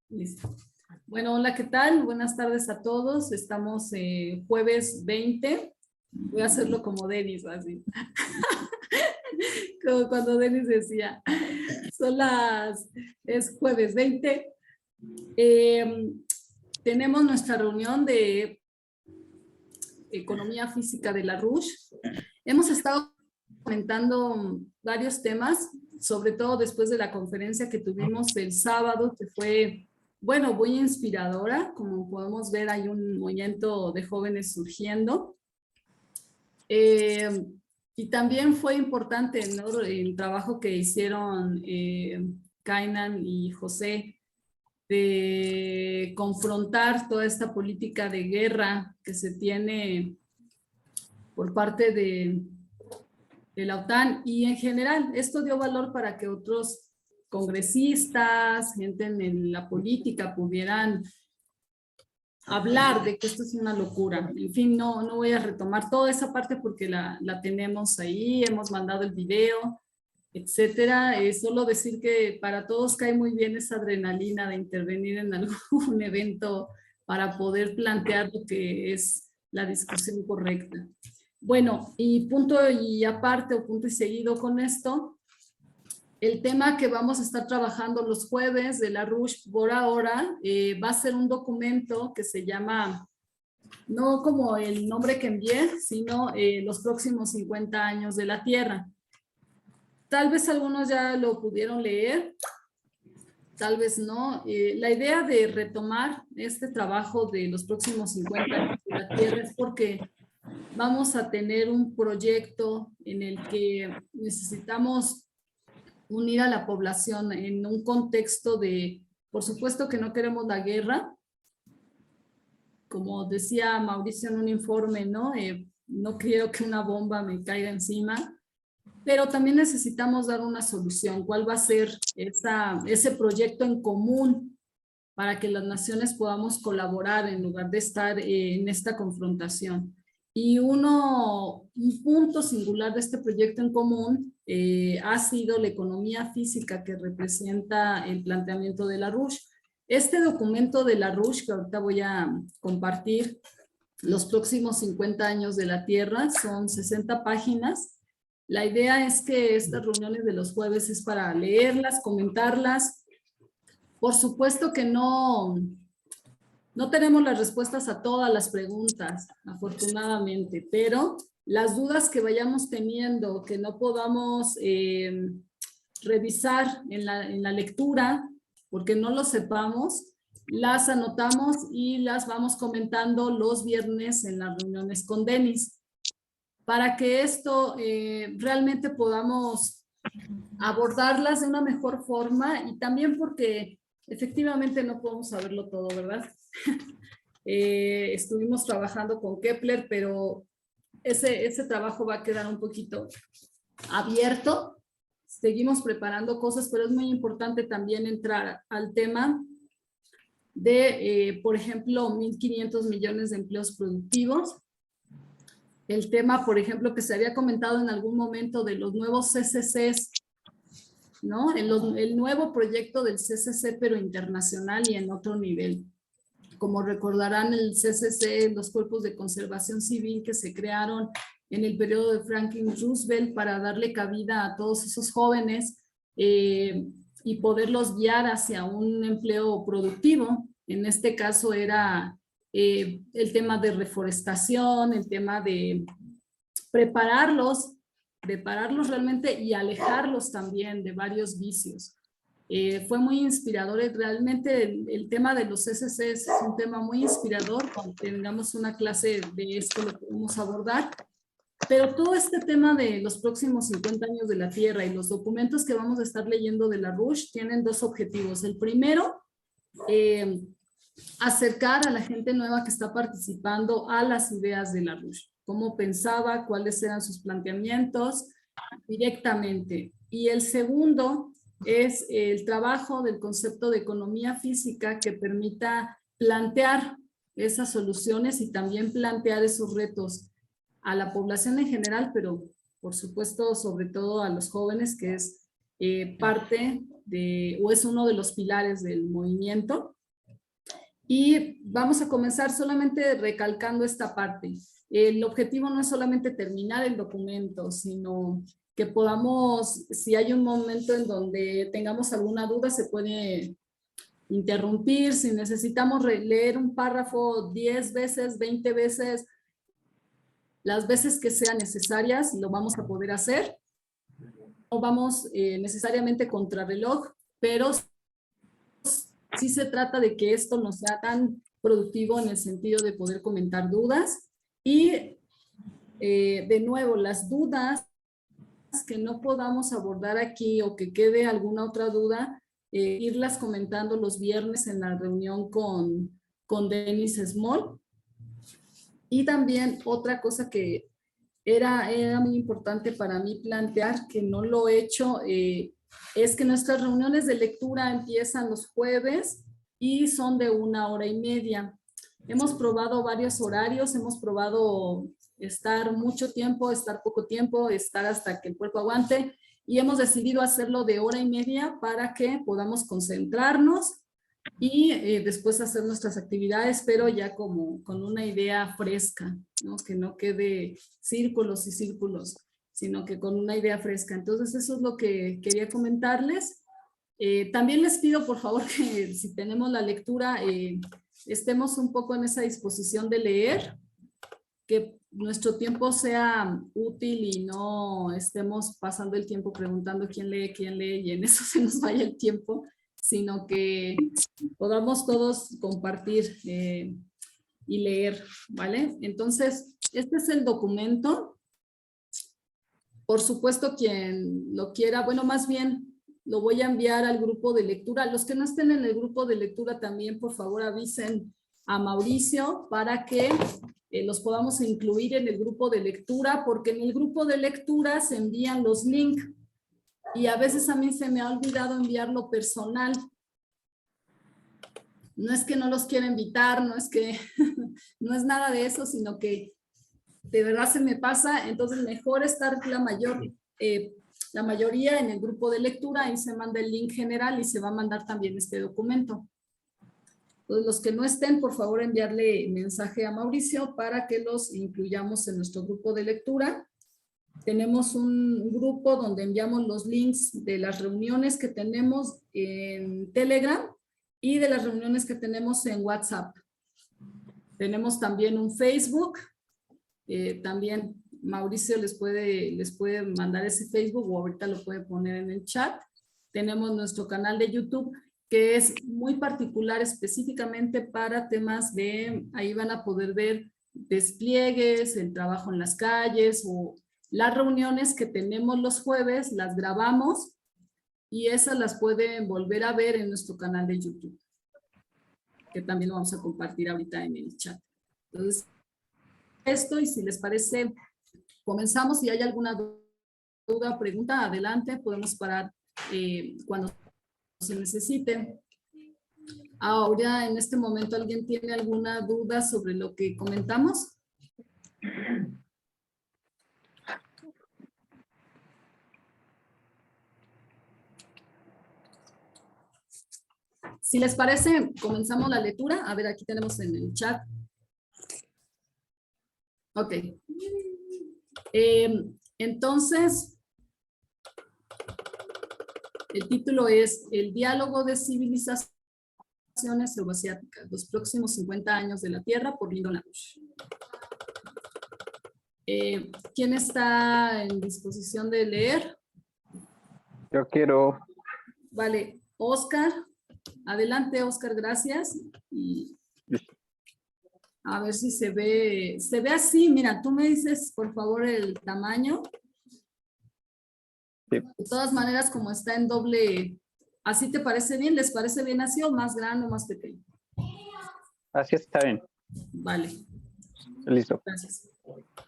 Listo. Bueno, hola, ¿qué tal? Buenas tardes a todos. Estamos jueves 20. Voy a hacerlo como Denis, así. Como cuando Denis decía, es jueves 20. Tenemos nuestra reunión de Economía Física de la RUSH. Hemos estado comentando varios temas, sobre todo después de la conferencia que tuvimos el sábado, que fue, bueno, muy inspiradora. Como podemos ver, hay un movimiento de jóvenes surgiendo. Y también fue importante, ¿no?, el trabajo que hicieron Kainan y José de confrontar toda esta política de guerra que se tiene por parte de la OTAN, y en general esto dio valor para que otros congresistas, gente en la política pudieran hablar de que esto es una locura. En fin, no voy a retomar toda esa parte porque la tenemos ahí, hemos mandado el video, etcétera. Solo decir que para todos cae muy bien esa adrenalina de intervenir en algún evento para poder plantear lo que es la discusión correcta. Bueno, y punto y aparte, o punto y seguido con esto, el tema que vamos a estar trabajando los jueves de la RUSH por ahora va a ser un documento que se llama, no como el nombre que envié, sino los próximos 50 años de la Tierra. Tal vez algunos ya lo pudieron leer, tal vez no. La idea de retomar este trabajo de los próximos 50 años de la Tierra es porque vamos a tener un proyecto en el que necesitamos unir a la población en un contexto de, por supuesto que no queremos la guerra, como decía Mauricio en un informe, ¿no? No quiero que una bomba me caiga encima, pero también necesitamos dar una solución. ¿Cuál va a ser ese proyecto en común para que las naciones podamos colaborar en lugar de estar en esta confrontación? Y un punto singular de este proyecto en común ha sido la economía física que representa el planteamiento de la RUSH. Este documento de la RUSH, que ahorita voy a compartir, los próximos 50 años de la Tierra, son 60 páginas. La idea es que estas reuniones de los jueves es para leerlas, comentarlas. Por supuesto que no tenemos las respuestas a todas las preguntas, afortunadamente, pero las dudas que vayamos teniendo, que no podamos revisar en la lectura, porque no lo sepamos, las anotamos y las vamos comentando los viernes en las reuniones con Denis, para que esto realmente podamos abordarlas de una mejor forma, y también porque efectivamente no podemos saberlo todo, ¿verdad? Estuvimos trabajando con Kepler, pero ese trabajo va a quedar un poquito abierto. Seguimos preparando cosas, pero es muy importante también entrar al tema de, por ejemplo, 1.500 millones de empleos productivos. El tema, por ejemplo, que se había comentado en algún momento de los nuevos CCCs, ¿no? El nuevo proyecto del CCC, pero internacional y en otro nivel. Como recordarán, el CCC, los cuerpos de conservación civil que se crearon en el periodo de Franklin Roosevelt para darle cabida a todos esos jóvenes y poderlos guiar hacia un empleo productivo. En este caso era el tema de reforestación, el tema de prepararlos realmente y alejarlos también de varios vicios. Fue muy inspirador. Realmente el tema de los CCC es un tema muy inspirador. Cuando tengamos una clase de esto lo podemos abordar. Pero todo este tema de los próximos 50 años de la Tierra y los documentos que vamos a estar leyendo de la RUSH tienen dos objetivos. El primero, acercar a la gente nueva que está participando a las ideas de la RUSH. Cómo pensaba, cuáles eran sus planteamientos directamente. Y el segundo es el trabajo del concepto de economía física que permita plantear esas soluciones y también plantear esos retos a la población en general, pero por supuesto sobre todo a los jóvenes, que es parte de, o es uno de los pilares del movimiento. Y vamos a comenzar solamente recalcando esta parte. El objetivo no es solamente terminar el documento, sino que podamos, si hay un momento en donde tengamos alguna duda, se puede interrumpir. Si necesitamos leer un párrafo 10 veces, 20 veces, las veces que sean necesarias, lo vamos a poder hacer. No vamos necesariamente contrarreloj, pero sí se trata de que esto no sea tan productivo en el sentido de poder comentar dudas. Y de nuevo, las dudas que no podamos abordar aquí o que quede alguna otra duda, irlas comentando los viernes en la reunión con Dennis Small. Y también otra cosa que era muy importante para mí plantear, que no lo he hecho, es que nuestras reuniones de lectura empiezan los jueves y son de 1 hora y media. Hemos probado varios horarios, hemos probado estar mucho tiempo, estar poco tiempo, estar hasta que el cuerpo aguante, y hemos decidido hacerlo de 1 hora y media para que podamos concentrarnos y después hacer nuestras actividades, pero ya como con una idea fresca, ¿no? Que no quede círculos y círculos, sino que con una idea fresca. Entonces eso es lo que quería comentarles. También les pido por favor que si tenemos la lectura, estemos un poco en esa disposición de leer, que nuestro tiempo sea útil y no estemos pasando el tiempo preguntando quién lee y en eso se nos vaya el tiempo, sino que podamos todos compartir y leer, ¿vale? Entonces, este es el documento. Por supuesto, quien lo quiera, bueno, más bien lo voy a enviar al grupo de lectura. Los que no estén en el grupo de lectura también, por favor, avisen a Mauricio para que los podamos incluir en el grupo de lectura, porque en el grupo de lectura se envían los links y a veces a mí se me ha olvidado enviarlo personal. No es que no los quiera invitar, no es que no es nada de eso, sino que de verdad se me pasa. Entonces mejor estar la mayoría en el grupo de lectura, ahí se manda el link general y se va a mandar también este documento. Entonces los que no estén, por favor enviarle mensaje a Mauricio para que los incluyamos en nuestro grupo de lectura. Tenemos un grupo donde enviamos los links de las reuniones que tenemos en Telegram y de las reuniones que tenemos en WhatsApp. Tenemos también un Facebook. También Mauricio les puede mandar ese Facebook o ahorita lo puede poner en el chat. Tenemos nuestro canal de YouTube, que es muy particular específicamente para temas de, ahí van a poder ver despliegues, el trabajo en las calles o las reuniones que tenemos los jueves, las grabamos y esas las pueden volver a ver en nuestro canal de YouTube, que también lo vamos a compartir ahorita en el chat. Entonces, esto, y si les parece, comenzamos. Si hay alguna duda o pregunta, adelante, podemos parar cuando se necesite. Ahora, en este momento, ¿alguien tiene alguna duda sobre lo que comentamos? Si les parece, comenzamos la lectura. A ver, aquí tenemos en el chat. Ok. Entonces, el título es El diálogo de civilizaciones euroasiáticas, los próximos 50 años de la Tierra, por Lyndon LaRouche. ¿Quién está en disposición de leer? Yo quiero. Vale, Oscar. Adelante, Oscar, gracias. Y a ver si se ve así. Mira, tú me dices, por favor, el tamaño. Sí. De todas maneras, como está en doble, ¿así te parece bien? ¿Les parece bien así o más grande o más pequeño? Así está bien. Vale. Listo. Gracias.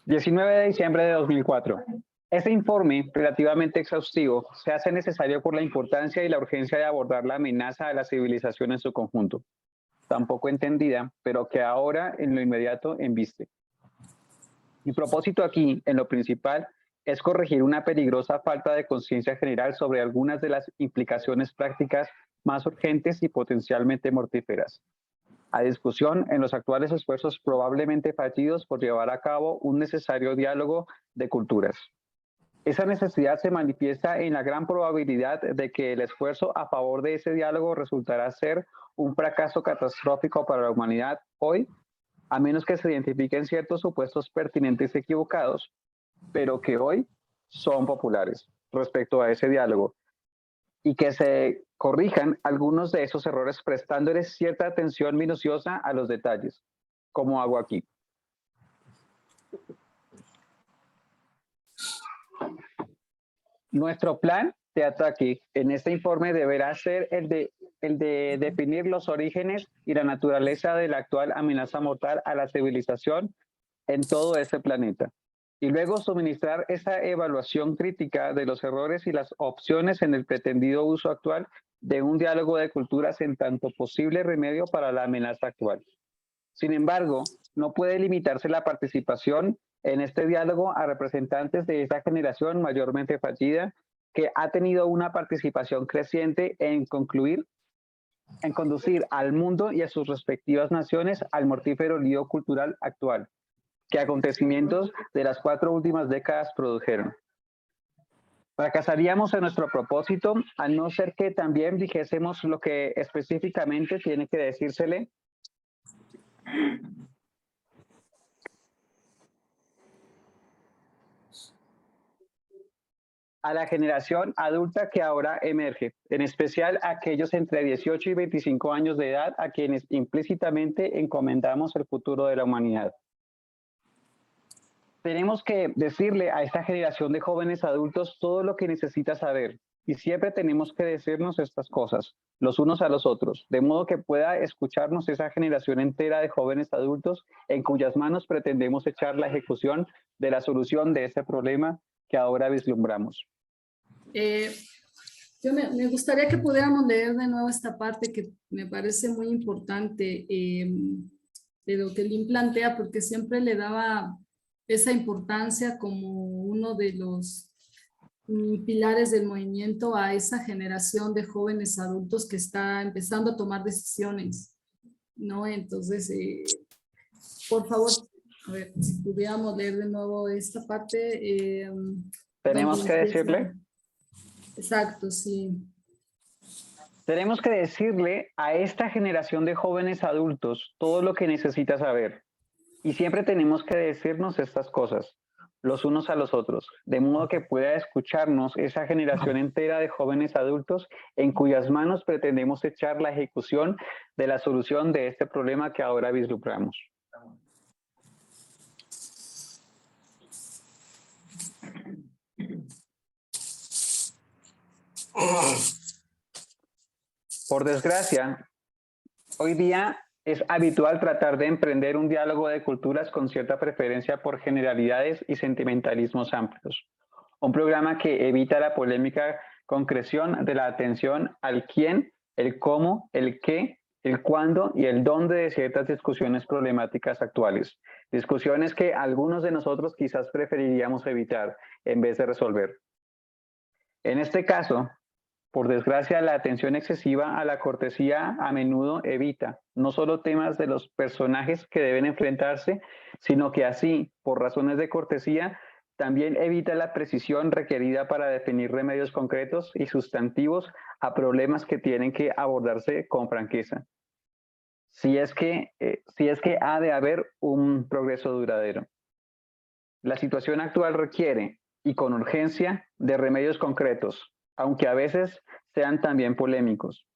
19 de diciembre de 2004. Este informe, relativamente exhaustivo, se hace necesario por la importancia y la urgencia de abordar la amenaza a la civilización en su conjunto, tampoco entendida, pero que ahora en lo inmediato embiste. Mi propósito aquí, en lo principal, es corregir una peligrosa falta de conciencia general sobre algunas de las implicaciones prácticas más urgentes y potencialmente mortíferas. A discusión en los actuales esfuerzos probablemente fallidos por llevar a cabo un necesario diálogo de culturas. Esa necesidad se manifiesta en la gran probabilidad de que el esfuerzo a favor de ese diálogo resultará ser un fracaso catastrófico para la humanidad hoy, a menos que se identifiquen ciertos supuestos pertinentes equivocados, pero que hoy son populares respecto a ese diálogo, y que se corrijan algunos de esos errores prestándoles cierta atención minuciosa a los detalles, como hago aquí. Nuestro plan de ataque en este informe deberá ser el de definir los orígenes y la naturaleza de la actual amenaza mortal a la civilización en todo este planeta, y luego suministrar esa evaluación crítica de los errores y las opciones en el pretendido uso actual de un diálogo de culturas en tanto posible remedio para la amenaza actual. Sin embargo, no puede limitarse la participación en este diálogo a representantes de esta generación mayormente fallida que ha tenido una participación creciente en conducir al mundo y a sus respectivas naciones al mortífero lío cultural actual que acontecimientos de las 4 últimas décadas produjeron. Fracasaríamos en nuestro propósito a no ser que también dijésemos lo que específicamente tiene que decírsele a la generación adulta que ahora emerge, en especial a aquellos entre 18 y 25 años de edad a quienes implícitamente encomendamos el futuro de la humanidad. Tenemos que decirle a esta generación de jóvenes adultos todo lo que necesita saber, y siempre tenemos que decirnos estas cosas, los unos a los otros, de modo que pueda escucharnos esa generación entera de jóvenes adultos en cuyas manos pretendemos echar la ejecución de la solución de este problema que ahora vislumbramos. Me gustaría que pudiéramos leer de nuevo esta parte que me parece muy importante de lo que Lynn plantea, porque siempre le daba esa importancia como uno de los pilares del movimiento a esa generación de jóvenes adultos que está empezando a tomar decisiones, ¿no? Entonces, por favor, a ver, si pudiéramos leer de nuevo esta parte. Tenemos que decirle. Exacto, sí. Tenemos que decirle a esta generación de jóvenes adultos todo lo que necesita saber. Y siempre tenemos que decirnos estas cosas, los unos a los otros, de modo que pueda escucharnos esa generación entera de jóvenes adultos en cuyas manos pretendemos echar la ejecución de la solución de este problema que ahora vislumbramos. Por desgracia, hoy día es habitual tratar de emprender un diálogo de culturas con cierta preferencia por generalidades y sentimentalismos amplios. Un programa que evita la polémica concreción de la atención al quién, el cómo, el qué, el cuándo y el dónde de ciertas discusiones problemáticas actuales. Discusiones que algunos de nosotros quizás preferiríamos evitar en vez de resolver. En este caso, por desgracia, la atención excesiva a la cortesía a menudo evita no solo temas de los personajes que deben enfrentarse, sino que así, por razones de cortesía, también evita la precisión requerida para definir remedios concretos y sustantivos a problemas que tienen que abordarse con franqueza. Si es que ha de haber un progreso duradero. La situación actual requiere, y con urgencia, de remedios concretos, aunque a veces sean también polémicos.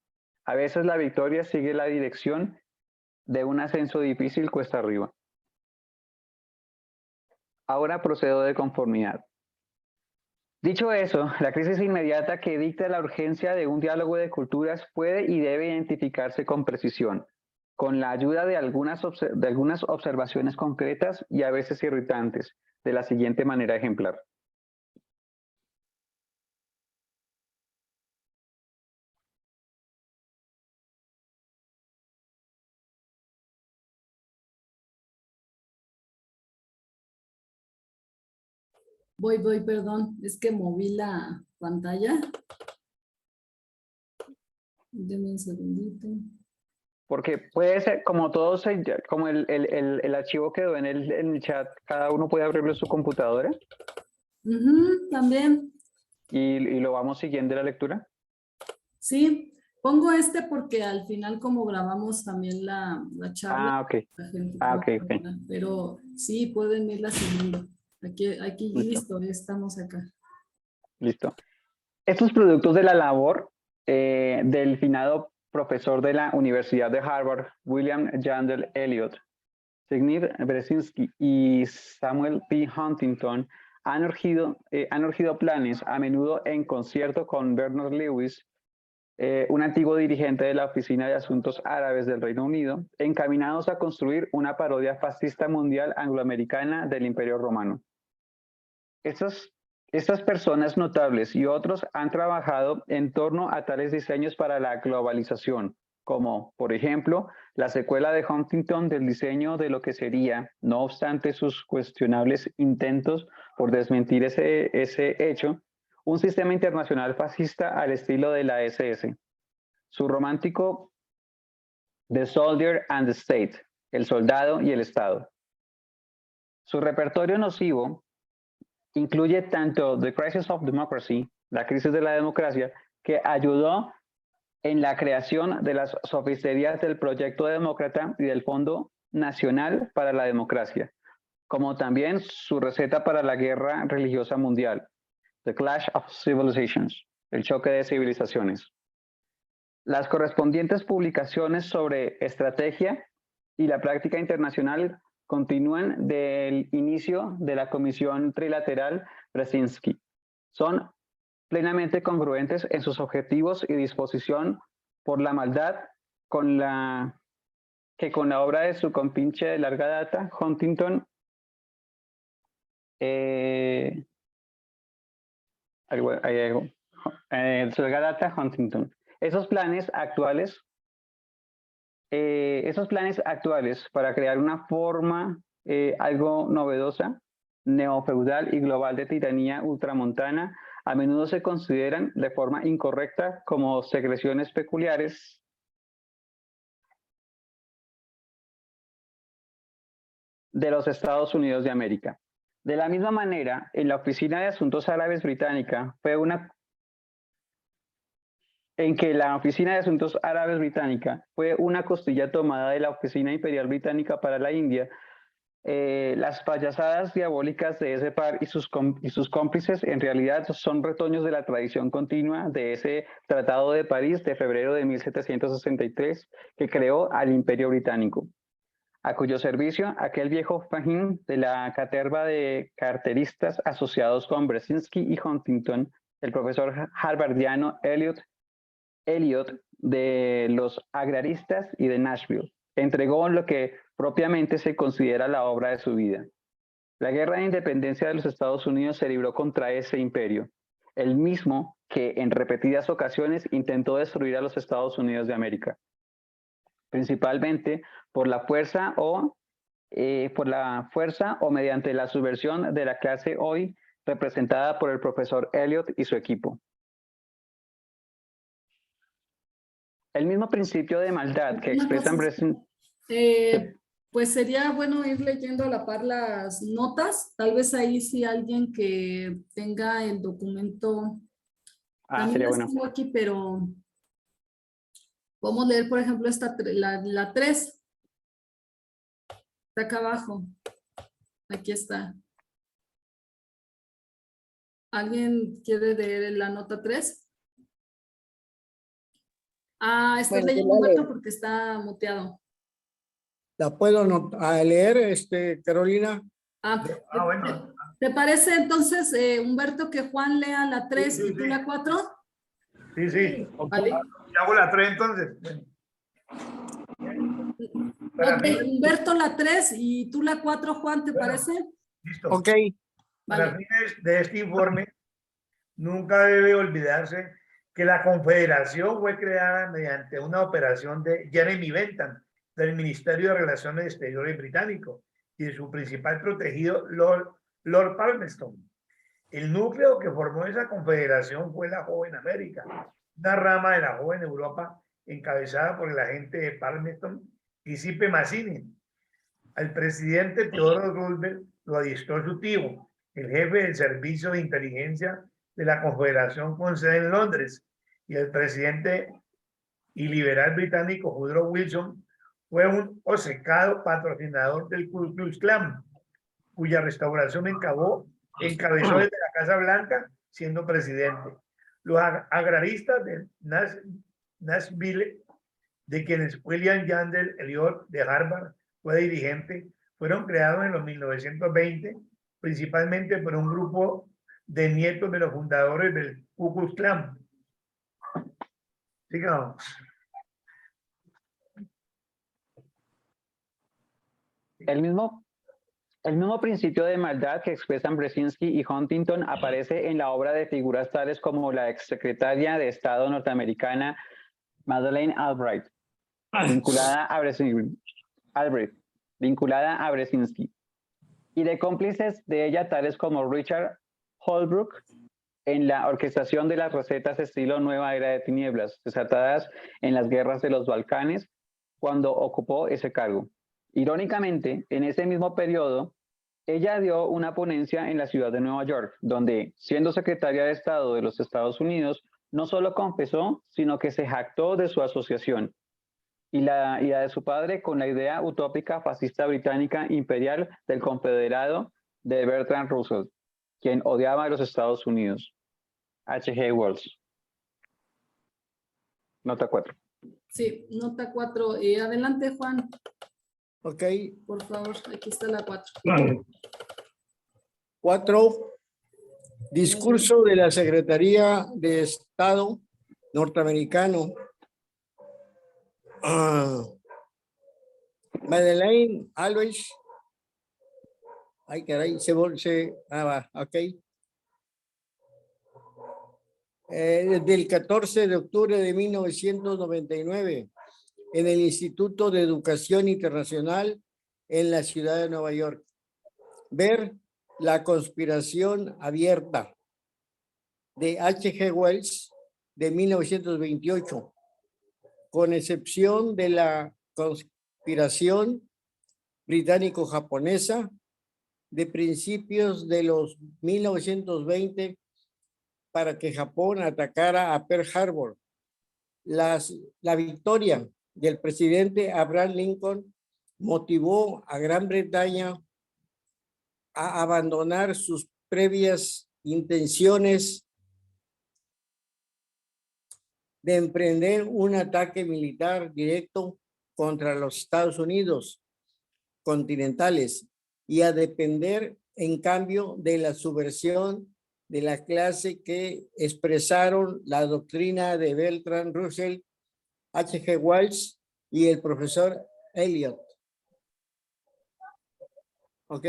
A veces la victoria sigue la dirección de un ascenso difícil cuesta arriba. Ahora procedo de conformidad. Dicho eso, la crisis inmediata que dicta la urgencia de un diálogo de culturas puede y debe identificarse con precisión, con la ayuda de algunas observaciones concretas y a veces irritantes, de la siguiente manera ejemplar. Voy, perdón. Es que moví la pantalla. Denme un segundito. Porque puede ser, como todos, como el archivo quedó en el chat, cada uno puede abrirlo en su computadora También. y lo vamos siguiendo la lectura. Sí, pongo este porque al final como grabamos también la charla, Ah, ok. la gente Ok, puede ok. verla, pero sí pueden irla siguiendo. Aquí Listo, listo, ya estamos acá. listo. Estos productos de la labor del finado profesor de la Universidad de Harvard, William Yandell Elliott, Zbigniew Brzezinski y Samuel P. Huntington han urgido planes, a menudo en concierto con Bernard Lewis, un antiguo dirigente de la Oficina de Asuntos Árabes del Reino Unido, encaminados a construir una parodia fascista mundial angloamericana del Imperio Romano. Estas personas notables y otros han trabajado en torno a tales diseños para la globalización, como, por ejemplo, la secuela de Huntington del diseño de lo que sería, no obstante sus cuestionables intentos por desmentir ese hecho, un sistema internacional fascista al estilo de la SS. Su romántico The Soldier and the State, el soldado y el Estado. Su repertorio nocivo incluye tanto The Crisis of Democracy, la crisis de la democracia, que ayudó en la creación de las sofisterías del Proyecto Demócrata y del Fondo Nacional para la Democracia, como también su receta para la guerra religiosa mundial, The Clash of Civilizations, el choque de civilizaciones. Las correspondientes publicaciones sobre estrategia y la práctica internacional continúan del inicio de la Comisión Trilateral Brzezinski. Son plenamente congruentes en sus objetivos y disposición por la maldad con la obra de su compinche de larga data, Huntington, de larga data, Huntington. Esos planes actuales para crear una forma algo novedosa, neofeudal y global de tiranía ultramontana, a menudo se consideran de forma incorrecta como secreciones peculiares de los Estados Unidos de América. De la misma manera, en la Oficina de Asuntos Árabes Británica fue una costilla tomada de la Oficina Imperial Británica para la India. Las payasadas diabólicas de ese par y sus cómplices en realidad son retoños de la tradición continua de ese Tratado de París de febrero de 1763 que creó al Imperio Británico, a cuyo servicio aquel viejo fajín de la caterva de carteristas asociados con Brzezinski y Huntington, el profesor harvardiano Elliott de los agraristas y de Nashville, entregó lo que propiamente se considera la obra de su vida. La guerra de independencia de los Estados Unidos se libró contra ese imperio, el mismo que en repetidas ocasiones intentó destruir a los Estados Unidos de América, principalmente por la fuerza o mediante la subversión de la clase hoy representada por el profesor Elliott y su equipo. El mismo principio de maldad que expresan pues sería bueno ir leyendo a la par las notas. Tal vez ahí sí alguien que tenga el documento. También sería las bueno. tengo aquí, pero podemos leer, por ejemplo, la 3. Está acá abajo. Aquí está. ¿Alguien quiere leer la nota 3? Estás leyendo Humberto porque está muteado. ¿La puedo leer, Carolina? Bueno. ¿Te parece entonces, Humberto, que Juan lea la 3 Sí, y tú la 4? Sí. Vale. Yo hago la 3 entonces. Humberto la 3 y tú la 4, Juan, ¿te parece? Listo. Ok. Para fines de este informe, nunca debe olvidarse que la Confederación fue creada mediante una operación de Jeremy Bentham, del Ministerio de Relaciones Exteriores británico, y de su principal protegido, Lord Palmerston. El núcleo que formó esa confederación fue la Joven América, una rama de la Joven Europa encabezada por el agente de Palmerston, Giuseppe Mazzini. Al presidente Theodore Roosevelt lo adiestró su tío, el jefe del servicio de inteligencia de la Confederación con sede en Londres, y el presidente y liberal británico Woodrow Wilson fue un obcecado patrocinador del Ku Klux Klan, cuya restauración encabezó desde la Casa Blanca siendo presidente. Los agraristas de Nashville, de quienes William Yandell Elliot de Harvard fue dirigente, fueron creados en los 1920, principalmente por un grupo de nietos de los fundadores del Ku Klux Klan. Sigamos. El mismo principio de maldad que expresan Brzezinski y Huntington aparece en la obra de figuras tales como la exsecretaria de Estado norteamericana Madeleine Albright, vinculada a Brzezinski, y de cómplices de ella tales como Richard Holbrooke en la orquestación de las recetas estilo Nueva Era de Tinieblas, desatadas en las guerras de los Balcanes cuando ocupó ese cargo. Irónicamente, en ese mismo periodo, ella dio una ponencia en la ciudad de Nueva York, donde, siendo secretaria de Estado de los Estados Unidos, no solo confesó, sino que se jactó de su asociación y la de su padre con la idea utópica fascista británica imperial del confederado de Bertrand Russell, quien odiaba a los Estados Unidos. H.G. Wells. Nota 4. Sí, nota 4. Adelante, Juan. Ok. Por favor, aquí está la 4. 4. Discurso de la Secretaría de Estado norteamericano. Madeleine Albright. Ay, caray, ok. Del 14 de octubre de 1999 en el Instituto de Educación Internacional en la ciudad de Nueva York. Ver La conspiración abierta de H.G. Wells de 1928, con excepción de la conspiración británico-japonesa de principios de los 1920 para que Japón atacara a Pearl Harbor. La victoria del presidente Abraham Lincoln motivó a Gran Bretaña a abandonar sus previas intenciones de emprender un ataque militar directo contra los Estados Unidos continentales y a depender, en cambio, de la subversión de la clase que expresaron la doctrina de Bertrand Russell, H.G. Wells y el profesor Elliot. ¿Ok?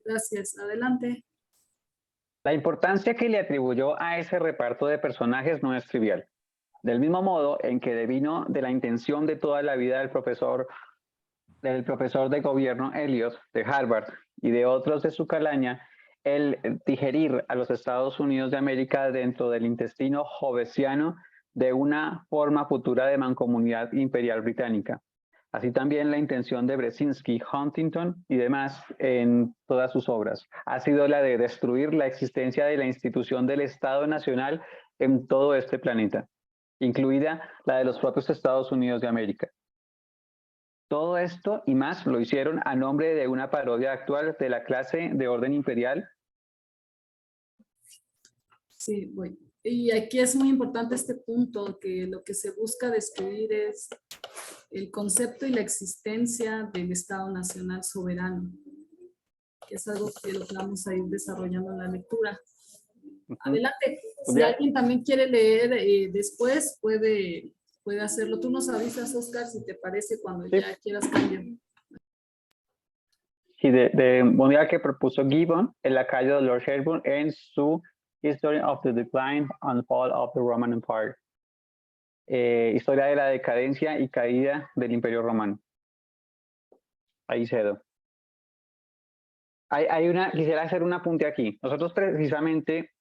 Gracias. Adelante. La importancia que le atribuyó a ese reparto de personajes no es trivial. Del mismo modo en que devino de la intención de toda la vida del profesor de gobierno Elliot de Harvard y de otros de su calaña, el digerir a los Estados Unidos de América dentro del intestino jovesiano de una forma futura de mancomunidad imperial británica. Así también la intención de Brzezinski, Huntington y demás en todas sus obras ha sido la de destruir la existencia de la institución del Estado Nacional en todo este planeta, incluida la de los propios Estados Unidos de América. Todo esto y más lo hicieron a nombre de una parodia actual de la clase de orden imperial. Sí, bueno. Y aquí es muy importante este punto, que lo que se busca destruir es el concepto y la existencia del Estado Nacional soberano, que es algo que lo que vamos a ir desarrollando en la lectura. Adelante. Si alguien también quiere leer después, puede hacerlo. Tú nos avisas, Oscar, si te parece, cuando ya quieras cambiar. Y de modelo que propuso Gibbon, el lacayo de Lord Shelburne, en su History of the Decline and Fall of the Roman Empire. Historia de la decadencia y caída del Imperio Romano. Ahí cedo. Quisiera hacer un apunte aquí. Nosotros precisamente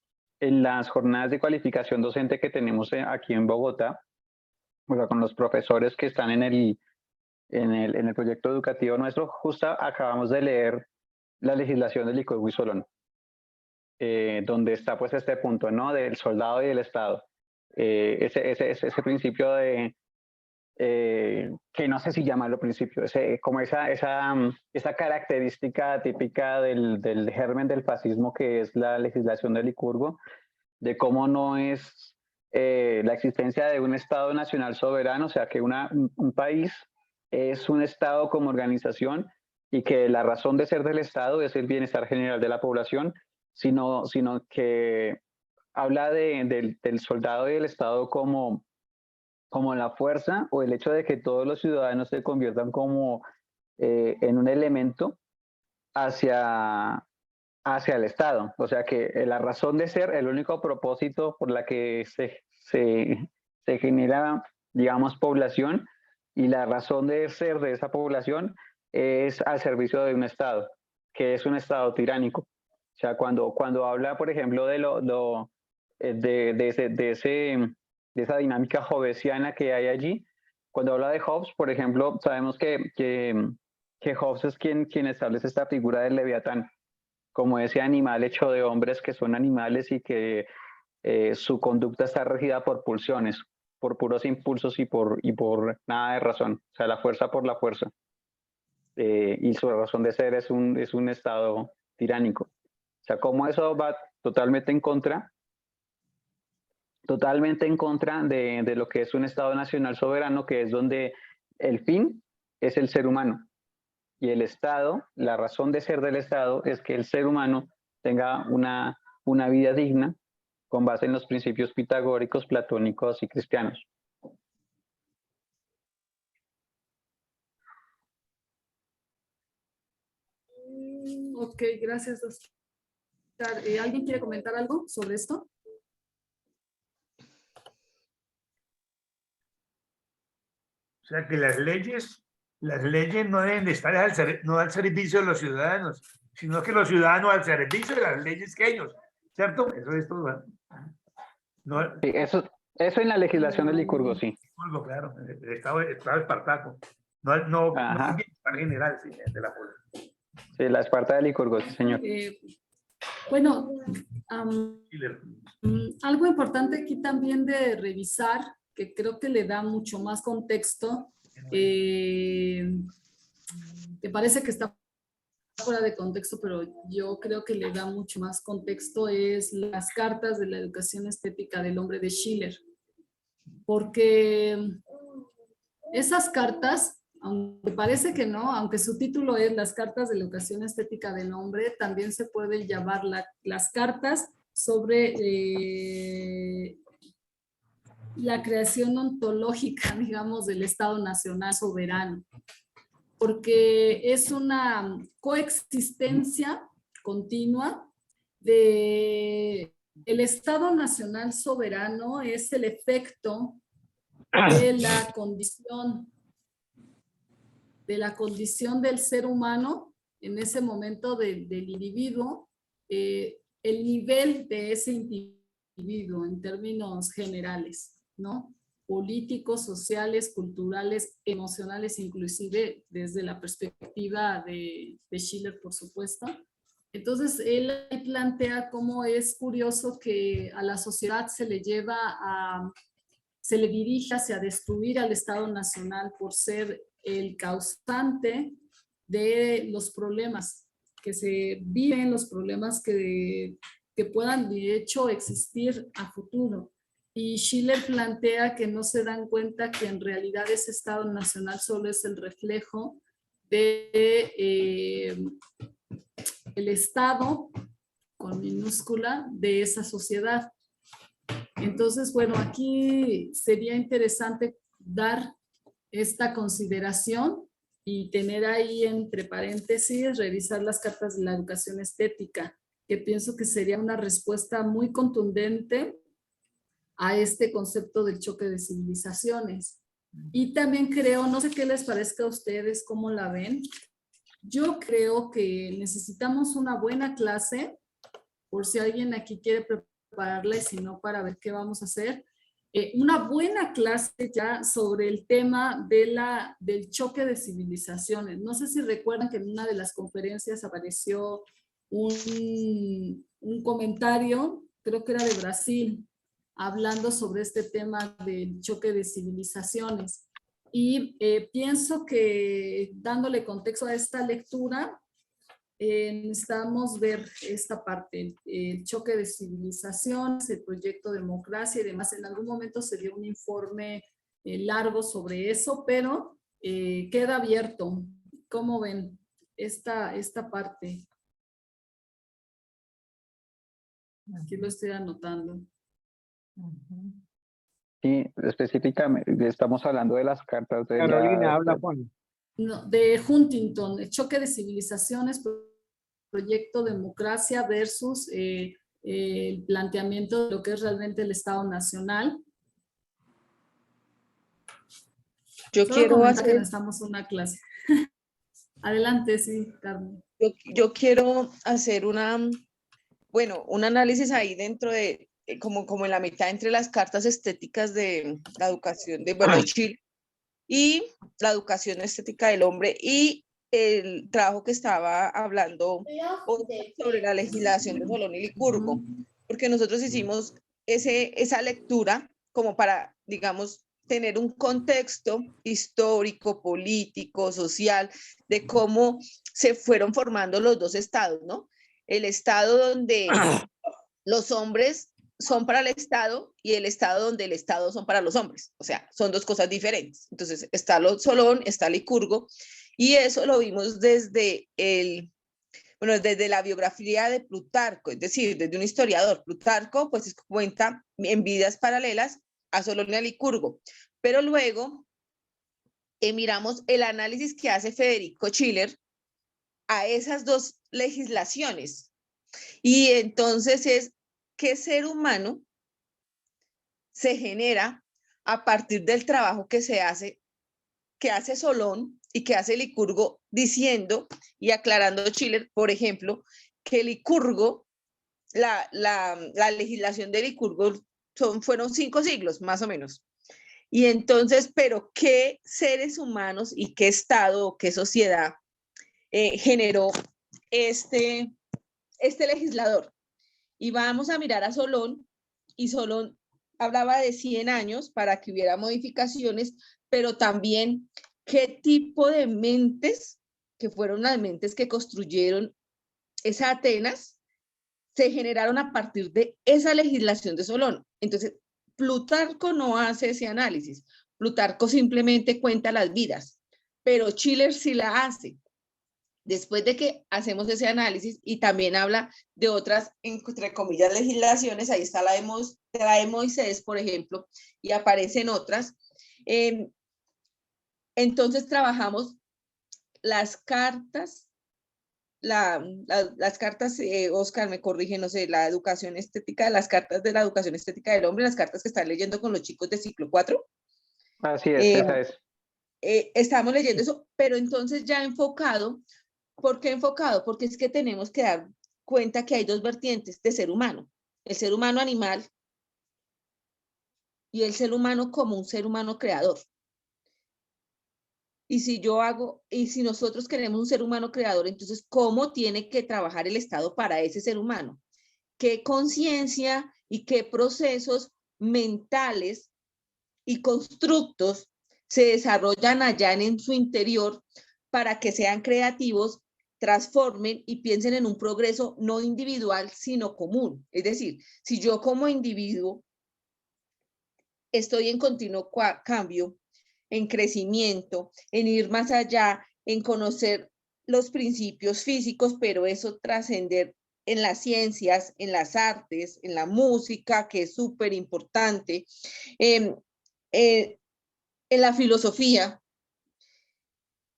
en las jornadas de cualificación docente que tenemos aquí en Bogotá, o sea, con los profesores que están en el proyecto educativo nuestro, justo acabamos de leer la legislación del Licurgo y Solón, donde está pues este punto, ¿no? Del soldado y del Estado. Ese principio de, que no sé si llamarlo principio, como esa característica típica del germen del fascismo que es la legislación del Licurgo, de cómo no es la existencia de un Estado nacional soberano, o sea que un país es un Estado como organización y que la razón de ser del Estado es el bienestar general de la población, sino que habla del soldado y del Estado como la fuerza o el hecho de que todos los ciudadanos se conviertan como en un elemento hacia el Estado. O sea que la razón de ser, el único propósito por la que se genera, digamos, población y la razón de ser de esa población es al servicio de un Estado, que es un Estado tiránico. O sea, cuando habla, por ejemplo, de esa dinámica hobbesiana que hay allí, cuando habla de Hobbes, por ejemplo, sabemos que Hobbes es quien establece esta figura del Leviatán, como ese animal hecho de hombres que son animales y que su conducta está regida por pulsiones, por puros impulsos y por nada de razón, o sea, la fuerza por la fuerza. Y su razón de ser es un Estado tiránico. O sea, como eso va totalmente en contra de lo que es un Estado nacional soberano, que es donde el fin es el ser humano. Y el Estado, la razón de ser del Estado es que el ser humano tenga una vida digna con base en los principios pitagóricos, platónicos y cristianos. Ok, gracias, Oscar. ¿Alguien quiere comentar algo sobre esto? O sea que las leyes no deben de estar no al servicio de los ciudadanos, sino que los ciudadanos al servicio de las leyes que ellos, ¿cierto? Eso es todo. No, Sí, eso en la legislación del Licurgo, sí. claro, el Estado espartaco. No el bienestar general sí, de la población. Sí, la Esparta del Licurgo, sí, señor. Bueno, algo importante aquí también de revisar, que creo que le da mucho más contexto, que parece que está fuera de contexto, pero yo creo que le da mucho más contexto, es las cartas de la educación estética del hombre de Schiller. Porque esas cartas, aunque parece que no, aunque su título es Las cartas de la educación estética del hombre, también se pueden llamar las cartas sobre la creación ontológica, digamos, del Estado Nacional soberano, porque es una coexistencia continua de el Estado Nacional soberano, es el efecto de la condición del ser humano en ese momento del individuo, el nivel de ese individuo en términos generales, ¿no? Políticos, sociales, culturales, emocionales, inclusive desde la perspectiva de Schiller, por supuesto. Entonces, él plantea cómo es curioso que a la sociedad se le dirige hacia destruir al Estado Nacional por ser el causante de los problemas que se viven, los problemas que puedan de hecho existir a futuro. Y Schiller plantea que no se dan cuenta que en realidad ese Estado Nacional solo es el reflejo de el Estado, con minúscula, de esa sociedad. Entonces, bueno, aquí sería interesante dar esta consideración y tener ahí entre paréntesis, revisar las cartas de la educación estética, que pienso que sería una respuesta muy contundente a este concepto del choque de civilizaciones. Y también creo, no sé qué les parezca a ustedes, cómo la ven, Yo creo que necesitamos una buena clase, por si alguien aquí quiere prepararla y si no, para ver qué vamos a hacer. Una buena clase ya sobre el tema del choque de civilizaciones. No sé si recuerdan que en una de las conferencias apareció un comentario, creo que era de Brasil, hablando sobre este tema del choque de civilizaciones. Y pienso que dándole contexto a esta lectura, necesitamos ver esta parte, el choque de civilizaciones, el proyecto Democracia y demás. En algún momento se dio un informe largo sobre eso, pero queda abierto. ¿Cómo ven esta parte? Aquí lo estoy anotando. Sí, específicamente estamos hablando de las cartas de Carolina, habla Juan. No, de Huntington, el choque de civilizaciones, proyecto Democracia versus el planteamiento de lo que es realmente el Estado Nacional. Yo Solo quiero comentar que hacer, necesitamos una clase. Adelante, sí, Carmen. yo quiero hacer un análisis ahí dentro de, como en la mitad entre las cartas estéticas de la educación de Chile y la educación estética del hombre y el trabajo que estaba hablando sobre la legislación de Solón y Licurgo, porque nosotros hicimos esa lectura como para, digamos, tener un contexto histórico, político, social, de cómo se fueron formando los dos estados, ¿no? El estado donde los hombres son para el Estado y el Estado donde el Estado son para los hombres. O sea, son dos cosas diferentes. Entonces, está Solón, está Licurgo, y eso lo vimos desde desde la biografía de Plutarco, es decir, desde un historiador. Plutarco, pues, cuenta en vidas paralelas a Solón y a Licurgo. Pero luego miramos el análisis que hace Federico Schiller a esas dos legislaciones. Y entonces es qué ser humano se genera a partir del trabajo que hace Solón y que hace Licurgo, diciendo y aclarando Schiller, por ejemplo, que Licurgo, la legislación de Licurgo fueron 5 siglos, más o menos. Y entonces, pero ¿qué seres humanos y qué Estado o qué sociedad generó este legislador? Y vamos a mirar a Solón, y Solón hablaba de 100 años para que hubiera modificaciones, pero también qué tipo de mentes, que fueron las mentes que construyeron esa Atenas, se generaron a partir de esa legislación de Solón. Entonces, Plutarco no hace ese análisis, Plutarco simplemente cuenta las vidas, pero Schiller sí la hace. Después de que hacemos ese análisis y también habla de otras, entre comillas, legislaciones, ahí está la de Moisés, por ejemplo, y aparecen otras. Entonces trabajamos las cartas, las cartas, Oscar me corrige, no sé, la educación estética, las cartas de la educación estética del hombre, las cartas que están leyendo con los chicos de ciclo 4. Así es, esa es. Estamos leyendo eso, pero entonces ya enfocado. ¿Por qué enfocado? Porque es que tenemos que dar cuenta que hay dos vertientes de ser humano. El ser humano animal y el ser humano como un ser humano creador. Y si nosotros queremos un ser humano creador, entonces, ¿cómo tiene que trabajar el Estado para ese ser humano? ¿Qué conciencia y qué procesos mentales y constructos se desarrollan allá en su interior para que sean creativos, transformen y piensen en un progreso no individual, sino común? Es decir, si yo como individuo estoy en continuo cambio, en crecimiento, en ir más allá, en conocer los principios físicos, pero eso trascender en las ciencias, en las artes, en la música, que es súper importante, en la filosofía.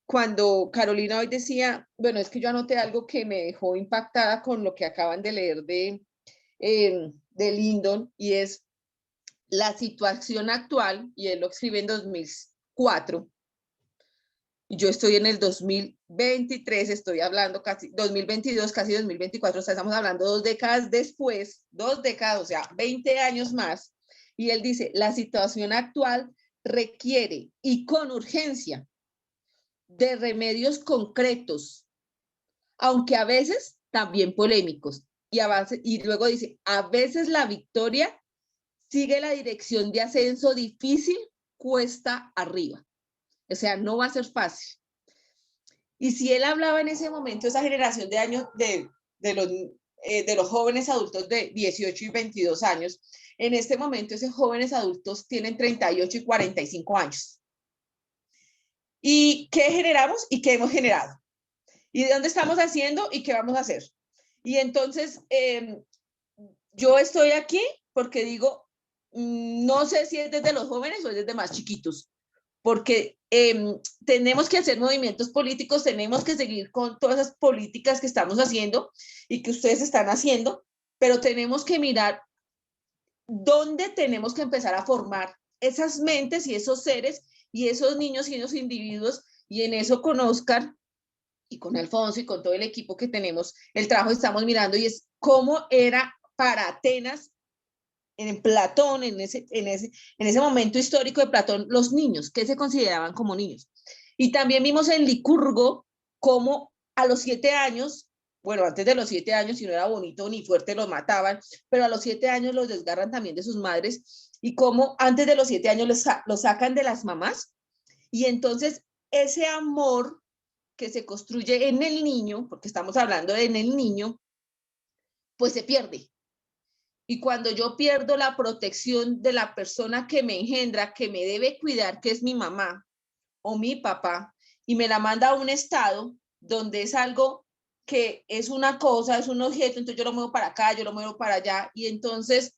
Cuando Carolina hoy decía, bueno, es que yo anoté algo que me dejó impactada con lo que acaban de leer de Lyndon, y es la situación actual, y él lo escribe en 2004, y yo estoy en el 2023, estoy hablando casi 2022, casi 2024, o sea, estamos hablando 2 décadas después, 2 décadas, o sea, 20 años más, y él dice, la situación actual requiere y con urgencia de remedios concretos, aunque a veces también polémicos, y luego dice, a veces la victoria sigue la dirección de ascenso difícil, cuesta arriba. O sea, no va a ser fácil. Y si él hablaba en ese momento, esa generación de años de los jóvenes adultos de 18 y 22 años, en este momento esos jóvenes adultos tienen 38 y 45 años. ¿Y qué generamos y qué hemos generado? ¿Y de dónde estamos haciendo y qué vamos a hacer? Y entonces, yo estoy aquí porque digo, no sé si es desde los jóvenes o es desde más chiquitos, porque tenemos que hacer movimientos políticos, tenemos que seguir con todas esas políticas que estamos haciendo y que ustedes están haciendo, pero tenemos que mirar dónde tenemos que empezar a formar esas mentes y esos seres y esos niños y esos individuos, y en eso con Oscar y con Alfonso y con todo el equipo que tenemos, el trabajo que estamos mirando, y es cómo era para Atenas, en Platón, en ese momento histórico de Platón, los niños, que se consideraban como niños. Y también vimos en Licurgo cómo a los 7 años, bueno, antes de los 7 años, si no era bonito ni fuerte, los mataban, pero a los 7 años los desgarran también de sus madres, y cómo antes de los 7 años los sacan de las mamás, y entonces ese amor que se construye en el niño, porque estamos hablando de en el niño, pues se pierde. Y cuando yo pierdo la protección de la persona que me engendra, que me debe cuidar, que es mi mamá o mi papá, y me la manda a un estado donde es algo que es una cosa, es un objeto, entonces yo lo muevo para acá, yo lo muevo para allá, y entonces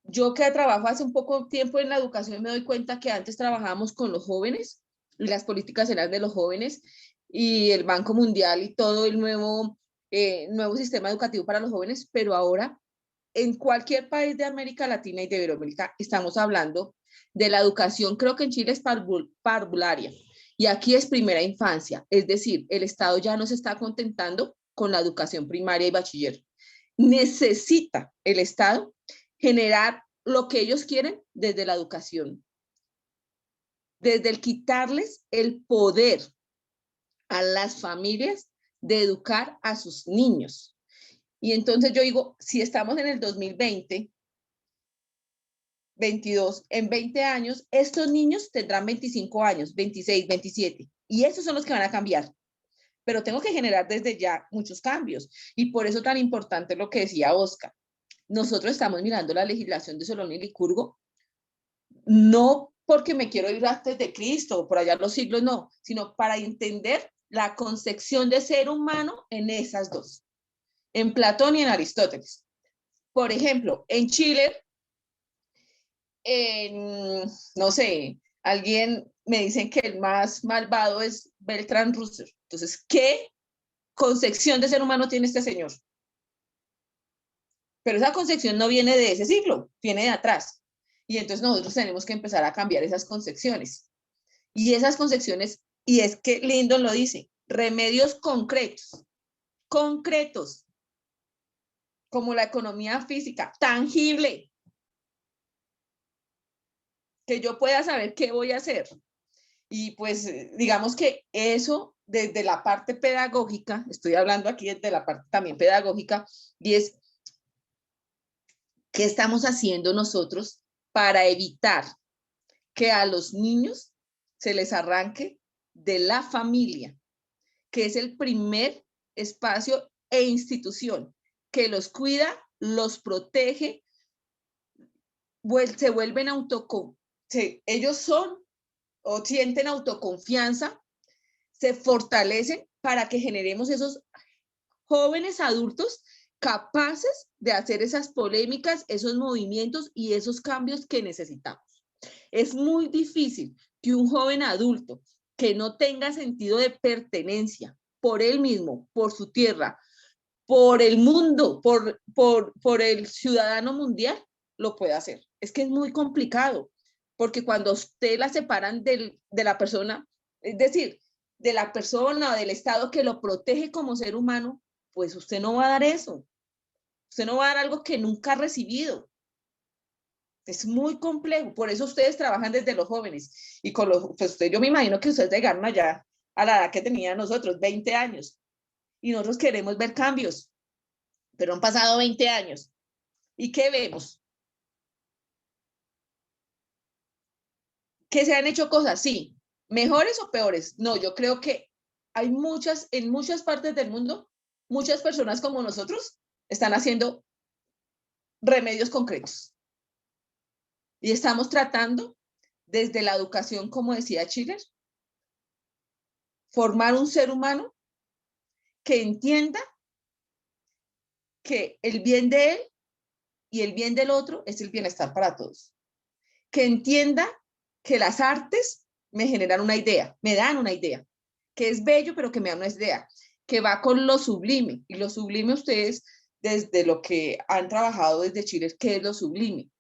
yo que trabajo hace un poco tiempo en la educación me doy cuenta que antes trabajábamos con los jóvenes y las políticas eran de los jóvenes, y el Banco Mundial y todo el nuevo sistema educativo para los jóvenes, pero ahora en cualquier país de América Latina y de Iberoamérica estamos hablando de la educación, creo que en Chile es parvularia y aquí es primera infancia, es decir, el Estado ya no se está contentando con la educación primaria y bachiller. Necesita el Estado generar lo que ellos quieren desde la educación, desde el quitarles el poder a las familias de educar a sus niños. Y entonces yo digo, si estamos en el 2020, 22, en 20 años, estos niños tendrán 25 años, 26, 27, y esos son los que van a cambiar. Pero tengo que generar desde ya muchos cambios. Y por eso tan importante lo que decía Oscar. Nosotros estamos mirando la legislación de Solón y Licurgo, no porque me quiero ir antes de Cristo o por allá los siglos, no, sino para entender la concepción de ser humano en esas dos, en Platón y en Aristóteles. Por ejemplo, en Chile, no sé, alguien me dicen que el más malvado es Bertrand Russell. Entonces, ¿qué concepción de ser humano tiene este señor? Pero esa concepción no viene de ese siglo, viene de atrás. Y entonces nosotros tenemos que empezar a cambiar esas concepciones. Y esas concepciones, y es que Lyndon lo dice, remedios concretos, como la economía física, tangible, que yo pueda saber qué voy a hacer. Y pues digamos que eso desde la parte pedagógica, estoy hablando aquí desde la parte también pedagógica, y es qué estamos haciendo nosotros para evitar que a los niños se les arranque de la familia, que es el primer espacio e institución que los cuida, los protege, se vuelven ellos son o sienten autoconfianza, se fortalecen para que generemos esos jóvenes adultos capaces de hacer esas polémicas, esos movimientos y esos cambios que necesitamos. Es muy difícil que un joven adulto que no tenga sentido de pertenencia por él mismo, por su tierra, por el mundo, por el ciudadano mundial, lo pueda hacer. Es que es muy complicado, porque cuando usted la separan de la persona, es decir, de la persona o del Estado que lo protege como ser humano, pues usted no va a dar eso. Usted no va a dar algo que nunca ha recibido. Es muy complejo. Por eso ustedes trabajan desde los jóvenes. Y con los, pues yo me imagino que ustedes llegaron allá a la edad que tenían nosotros, 20 años. Y nosotros queremos ver cambios. Pero han pasado 20 años. ¿Y qué vemos? ¿Que se han hecho cosas? Sí. ¿Mejores o peores? No, yo creo que hay muchas, en muchas partes del mundo, muchas personas como nosotros están haciendo remedios concretos. Y estamos tratando, desde la educación, como decía Schiller, formar un ser humano que entienda que el bien de él y el bien del otro es el bienestar para todos. Que entienda que las artes me generan una idea, me dan una idea, que es bello, pero que me da una idea, que va con lo sublime. Y lo sublime ustedes, desde lo que han trabajado desde Chile, ¿qué es lo sublime?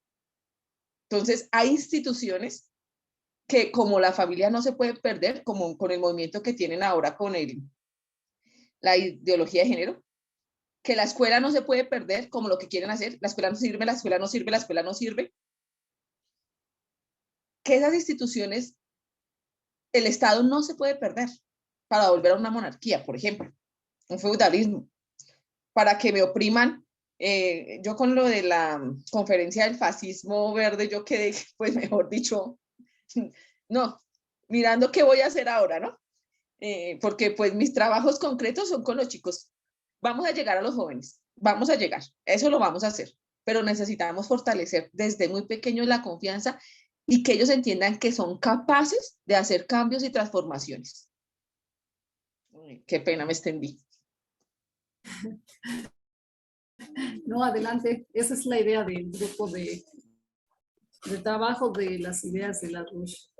Entonces, hay instituciones que como la familia no se puede perder, como con el movimiento que tienen ahora con la ideología de género, que la escuela no se puede perder, como lo que quieren hacer, la escuela no sirve, la escuela no sirve, la escuela no sirve, que esas instituciones, el Estado no se puede perder para volver a una monarquía, por ejemplo, un feudalismo, para que me opriman. Yo con lo de la conferencia del fascismo verde, yo quedé, pues mejor dicho, no, mirando qué voy a hacer ahora, ¿no? Porque pues mis trabajos concretos son con los chicos. Vamos a llegar a los jóvenes, vamos a llegar, eso lo vamos a hacer, pero necesitamos fortalecer desde muy pequeños la confianza y que ellos entiendan que son capaces de hacer cambios y transformaciones. Qué pena, me extendí. No, adelante. Esa es la idea del grupo de trabajo de las ideas de la RUSH.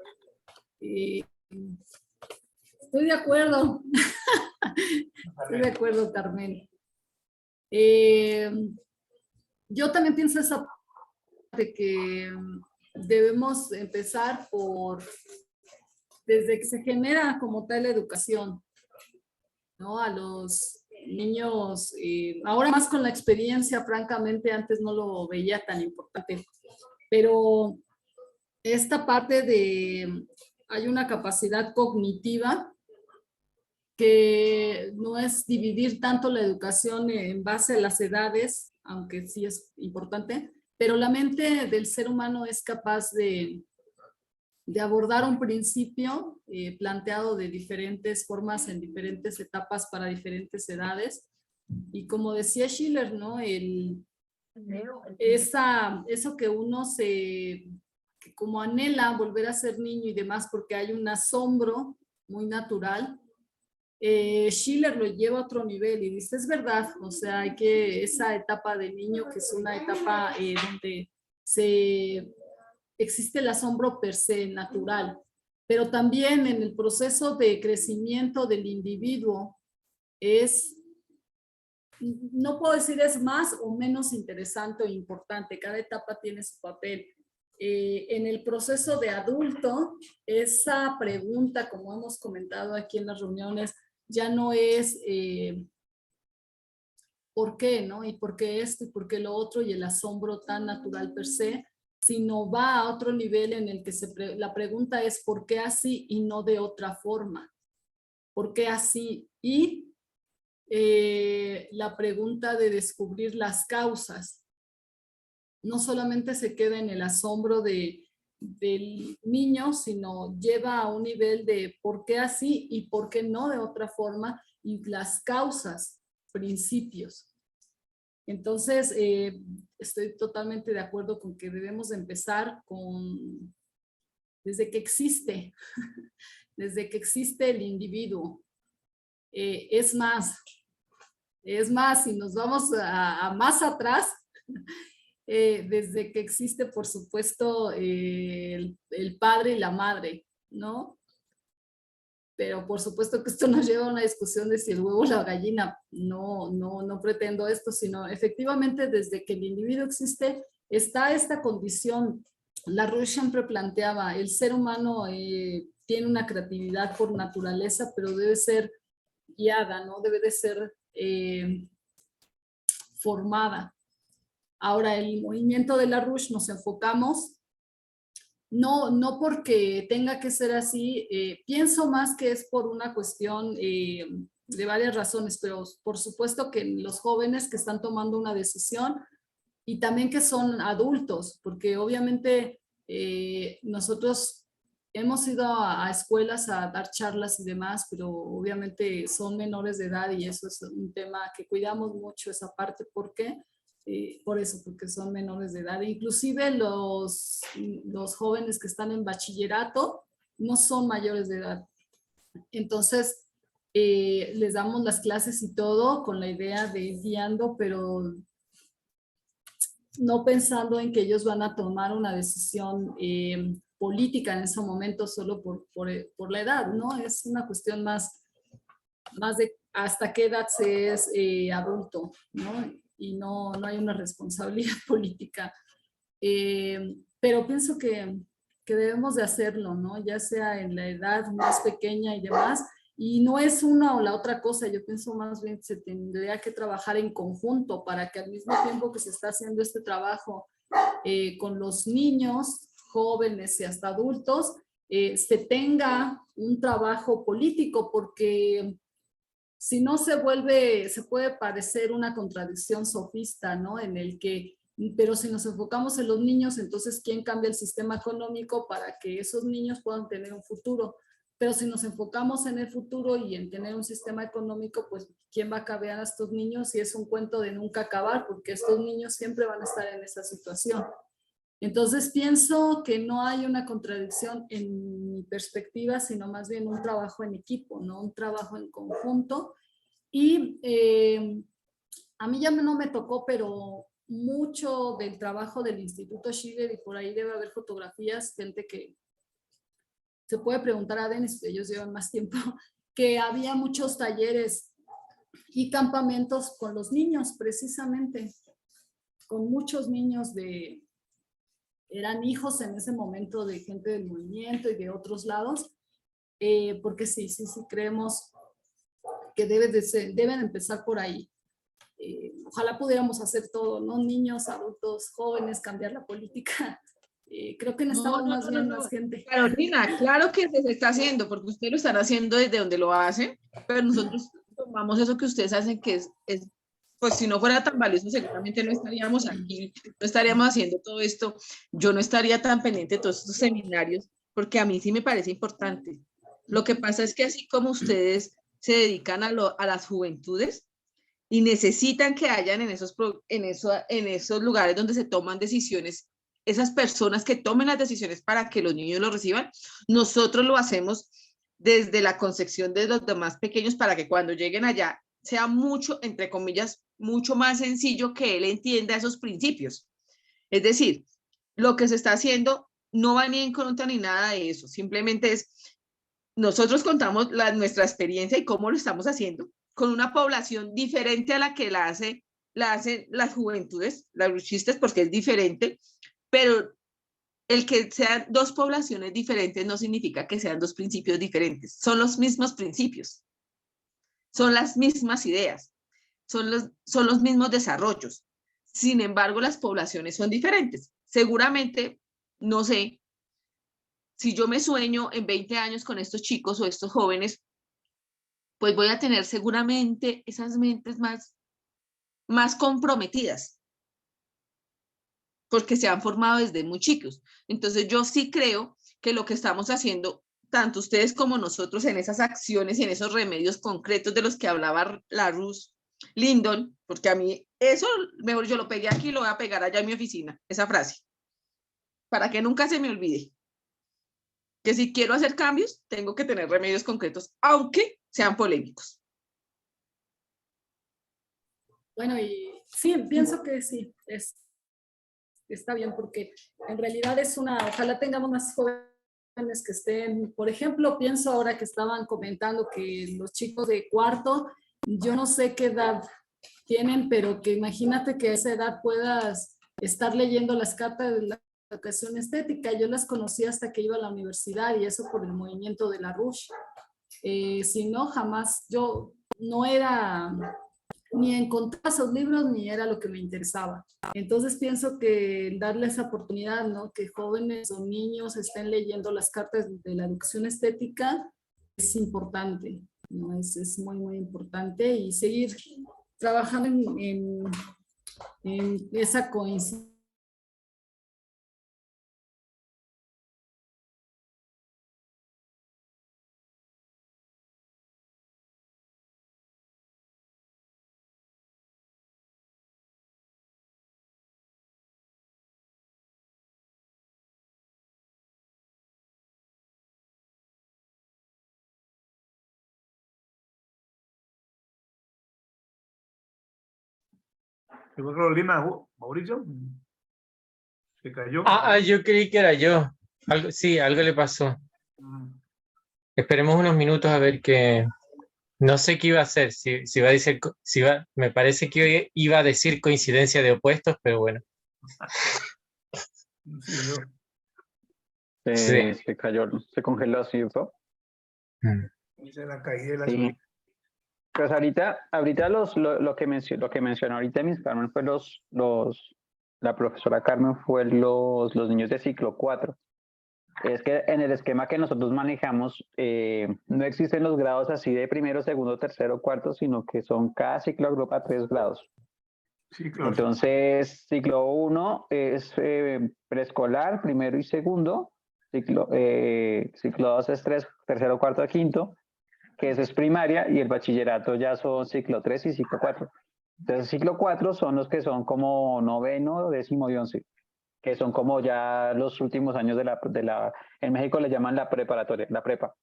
Estoy de acuerdo. Estoy de acuerdo, Carmen. Yo también pienso esa parte que debemos empezar desde que se genera como tal la educación, ¿no? A los niños, ahora más con la experiencia, francamente, antes no lo veía tan importante, pero esta parte hay una capacidad cognitiva que no es dividir tanto la educación en base a las edades, aunque sí es importante, pero la mente del ser humano es capaz de abordar un principio planteado de diferentes formas en diferentes etapas para diferentes edades. Y como decía Schiller, ¿no? Eso que uno como anhela volver a ser niño y demás porque hay un asombro muy natural, Schiller lo lleva a otro nivel y dice, es verdad, o sea, hay que esa etapa de niño que es una etapa donde existe el asombro per se natural, pero también en el proceso de crecimiento del individuo no puedo decir es más o menos interesante o importante, cada etapa tiene su papel. En el proceso de adulto, esa pregunta, como hemos comentado aquí en las reuniones, ya no es ¿por qué? ¿No? ¿Y por qué esto? ¿Y por qué lo otro? Y el asombro tan natural per se, sino va a otro nivel en el que la pregunta es ¿por qué así y no de otra forma? ¿Por qué así? Y la pregunta de descubrir las causas. No solamente se queda en el asombro del niño, sino lleva a un nivel de por qué así y por qué no de otra forma, y las causas, principios. Entonces, estoy totalmente de acuerdo con que debemos empezar desde que existe, desde que existe el individuo. Es más, si nos vamos a más atrás, desde que existe, por supuesto, el padre y la madre, ¿no? Pero por supuesto que esto nos lleva a una discusión de si el huevo o la gallina. No pretendo esto, sino efectivamente desde que el individuo existe, está esta condición LaRouche siempre planteaba, el ser humano tiene una creatividad por naturaleza, pero debe ser guiada, ¿no? Debe de ser formada. Ahora, el movimiento de LaRouche nos enfocamos, no porque tenga que ser así, pienso más que es por una cuestión de varias razones, pero por supuesto que los jóvenes que están tomando una decisión y también que son adultos, porque obviamente nosotros hemos ido a escuelas a dar charlas y demás, pero obviamente son menores de edad y eso es un tema que cuidamos mucho esa parte. ¿Por qué? Por eso, porque son menores de edad. Inclusive los jóvenes que están en bachillerato no son mayores de edad. Entonces, les damos las clases y todo con la idea de ir guiando, pero no pensando en que ellos van a tomar una decisión política en ese momento solo por la edad, ¿no? Es una cuestión más de hasta qué edad se es adulto, ¿no? Y no hay una responsabilidad política. Pero pienso que debemos de hacerlo, ¿no? Ya sea en la edad más pequeña y demás. Y no es una o la otra cosa, yo pienso más bien que se tendría que trabajar en conjunto para que al mismo tiempo que se está haciendo este trabajo con los niños, jóvenes y hasta adultos, se tenga un trabajo político, porque si no se puede parecer una contradicción sofista, ¿no? En el que, pero si nos enfocamos en los niños, entonces ¿quién cambia el sistema económico para que esos niños puedan tener un futuro? Pero si nos enfocamos en el futuro y en tener un sistema económico, pues ¿quién va a cambiar a estos niños? Y es un cuento de nunca acabar, porque estos niños siempre van a estar en esa situación. Entonces pienso que no hay una contradicción en mi perspectiva, sino más bien un trabajo en equipo, ¿no? Un trabajo en conjunto. Y a mí ya no me tocó, pero mucho del trabajo del Instituto Schiller, y por ahí debe haber fotografías, gente que se puede preguntar a Denis, ellos llevan más tiempo, que había muchos talleres y campamentos con los niños, precisamente, con muchos niños eran hijos en ese momento de gente del movimiento y de otros lados, porque sí creemos que deben empezar por ahí. Ojalá pudiéramos hacer todo, ¿no? Niños, adultos, jóvenes, cambiar la política. Creo que necesitamos más bien más gente. Carolina, claro que se está haciendo, porque ustedes lo están haciendo desde donde lo hacen, pero nosotros tomamos eso que ustedes hacen, que es pues si no fuera tan valioso, seguramente no estaríamos aquí, no estaríamos haciendo todo esto, yo no estaría tan pendiente de todos estos seminarios, porque a mí sí me parece importante. Lo que pasa es que así como ustedes se dedican a las juventudes y necesitan que hayan en esos lugares donde se toman decisiones, esas personas que tomen las decisiones para que los niños lo reciban, nosotros lo hacemos desde la concepción de los demás pequeños para que cuando lleguen allá sea mucho, entre comillas, mucho más sencillo que él entienda esos principios. Es decir, lo que se está haciendo no va ni en contra ni nada de eso, simplemente es, nosotros contamos nuestra experiencia y cómo lo estamos haciendo con una población diferente a la que la hacen las juventudes, las luchistas, porque es diferente, pero el que sean dos poblaciones diferentes no significa que sean dos principios diferentes, son los mismos principios, son las mismas ideas, son los mismos desarrollos. Sin embargo, las poblaciones son diferentes. Seguramente, no sé, si yo me sueño en 20 años con estos chicos o estos jóvenes, pues voy a tener seguramente esas mentes más comprometidas, porque se han formado desde muy chicos. Entonces yo sí creo que lo que estamos haciendo, tanto ustedes como nosotros, en esas acciones y en esos remedios concretos de los que hablaba LaRouche, Lyndon, porque a mí eso, mejor yo lo pegué aquí y lo voy a pegar allá en mi oficina, esa frase, para que nunca se me olvide, que si quiero hacer cambios, tengo que tener remedios concretos, aunque sean polémicos. Bueno, y sí, pienso que sí, está bien, porque en realidad ojalá tengamos más jóvenes que estén, por ejemplo, pienso ahora que estaban comentando que los chicos de cuarto, yo no sé qué edad tienen, pero que imagínate que a esa edad puedas estar leyendo las cartas educación estética. Yo las conocí hasta que iba a la universidad y eso por el movimiento de la RUSH. Si no, jamás, yo no era ni encontraba esos libros ni era lo que me interesaba. Entonces pienso que darle esa oportunidad, ¿no? Que jóvenes o niños estén leyendo las cartas de la educación estética es importante, ¿no? Es muy, muy importante y seguir trabajando en esa coincidencia. ¿Qué fue problema, Mauricio? Se cayó. Yo creí que era yo. Algo, sí, algo le pasó. Esperemos unos minutos a ver qué. No sé qué iba a hacer. Si va a decir, me parece que iba a decir coincidencia de opuestos, pero bueno. Sí, Sí. Se cayó, se congeló, ¿cierto? se la caí de la Sí. Pues ahorita lo que mencionó ahorita Miss Carmen fue la profesora Carmen fue los niños de ciclo 4. Es que en el esquema que nosotros manejamos no existen los grados así de primero, segundo, tercero, cuarto, sino que cada ciclo agrupa 3 grados. Ciclos. Entonces, ciclo 1 es preescolar, primero y segundo. Ciclo 2 es tercero, cuarto, quinto, que eso es primaria, y el bachillerato ya son ciclo 3 y ciclo 4. Entonces, ciclo 4 son los que son como noveno, décimo y 11, que son como ya los últimos años en México le llaman la preparatoria, la prepa.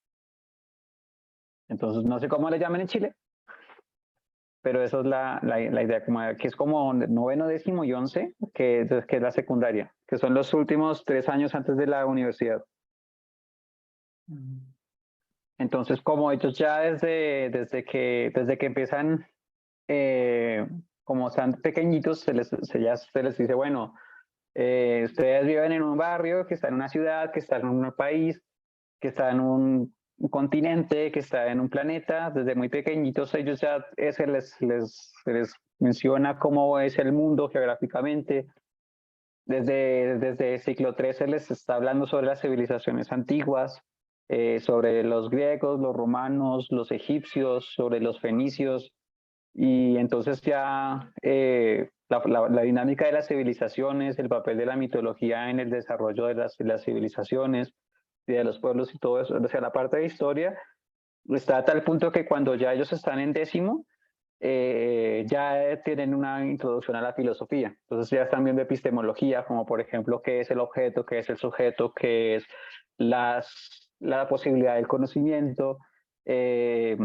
Entonces, no sé cómo le llaman en Chile, pero eso es la idea, que es como noveno, décimo y 11, que es la secundaria, que son los últimos 3 años antes de la universidad. Entonces, como ellos ya desde que empiezan, como están pequeñitos, se les dice, bueno, ustedes viven en un barrio, que está en una ciudad, que está en un país, que está en un continente, que está en un planeta. Desde muy pequeñitos ellos ya se les menciona cómo es el mundo geográficamente. Desde siglo III se les está hablando sobre las civilizaciones antiguas, sobre los griegos, los romanos, los egipcios, sobre los fenicios, y entonces ya la dinámica de las civilizaciones, el papel de la mitología en el desarrollo de las civilizaciones y de los pueblos y todo eso, o sea, la parte de historia está a tal punto que cuando ya ellos están en décimo, ya tienen una introducción a la filosofía. Entonces ya están viendo epistemología, como por ejemplo qué es el objeto, qué es el sujeto, qué es la posibilidad del conocimiento, qué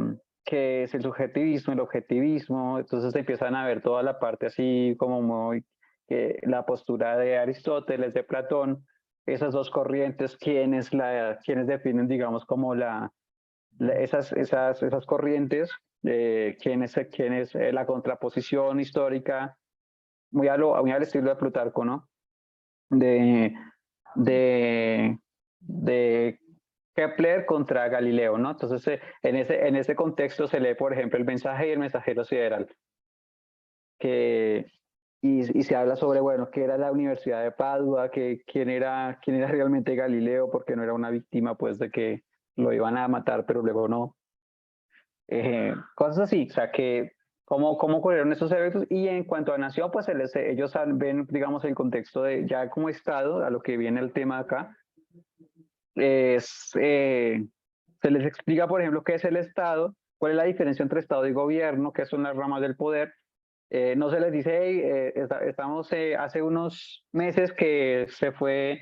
es el subjetivismo, el objetivismo. Entonces empiezan a ver toda la parte así como muy, la postura de Aristóteles, de Platón, esas dos corrientes, quienes definen, digamos, como esas corrientes, quién es la contraposición histórica, muy al estilo de Plutarco, ¿no? De Kepler contra Galileo, ¿no? Entonces, en ese contexto se lee, por ejemplo, el mensaje y el mensajero sideral, y se habla sobre, bueno, qué era la Universidad de Padua, quién era realmente Galileo, porque no era una víctima, pues, de que lo iban a matar, pero luego no. Cosas así, o sea, que cómo ocurrieron esos eventos. Y en cuanto a nación, pues ellos ven, digamos, el contexto de ya como Estado, a lo que viene el tema acá, se les explica, por ejemplo, qué es el Estado, cuál es la diferencia entre Estado y gobierno, qué son las ramas del poder. No se les dice, hey, estamos hace unos meses que se fue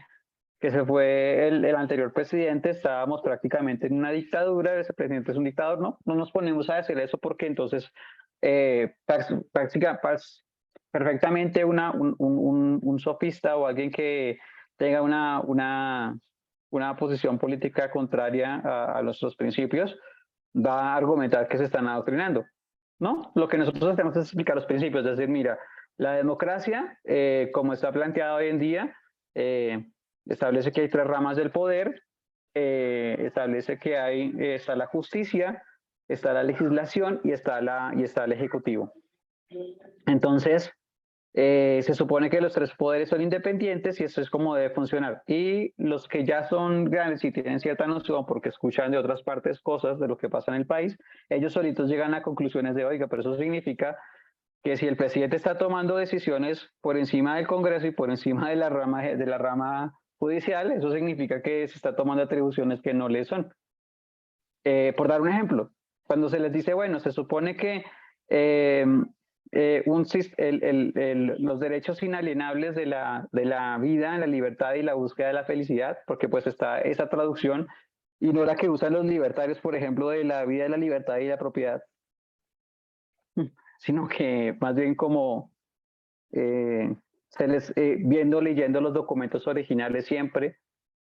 el anterior presidente, estábamos prácticamente en una dictadura, ese presidente es un dictador. No nos ponemos a decir eso, porque entonces perfectamente un sofista o alguien que tenga una posición política contraria a nuestros principios va a argumentar que se están adoctrinando, ¿no? Lo que nosotros hacemos es explicar los principios, es decir, mira, la democracia, como está planteada hoy en día, Establece que hay 3 ramas del poder, establece que está la justicia, está la legislación y está el ejecutivo. Entonces, se supone que los 3 poderes son independientes y eso es como debe funcionar. Y los que ya son grandes y tienen cierta noción porque escuchan de otras partes cosas de lo que pasa en el país, ellos solitos llegan a conclusiones de, oiga, pero eso significa que si el presidente está tomando decisiones por encima del Congreso y por encima de la rama judicial, eso significa que se está tomando atribuciones que no le son. Por dar un ejemplo, cuando se les dice, bueno, se supone que los derechos inalienables de la vida, la libertad y la búsqueda de la felicidad, porque pues está esa traducción, y no la que usan los libertarios, por ejemplo, de la vida, la libertad y la propiedad, sino que más bien como leyendo los documentos originales siempre,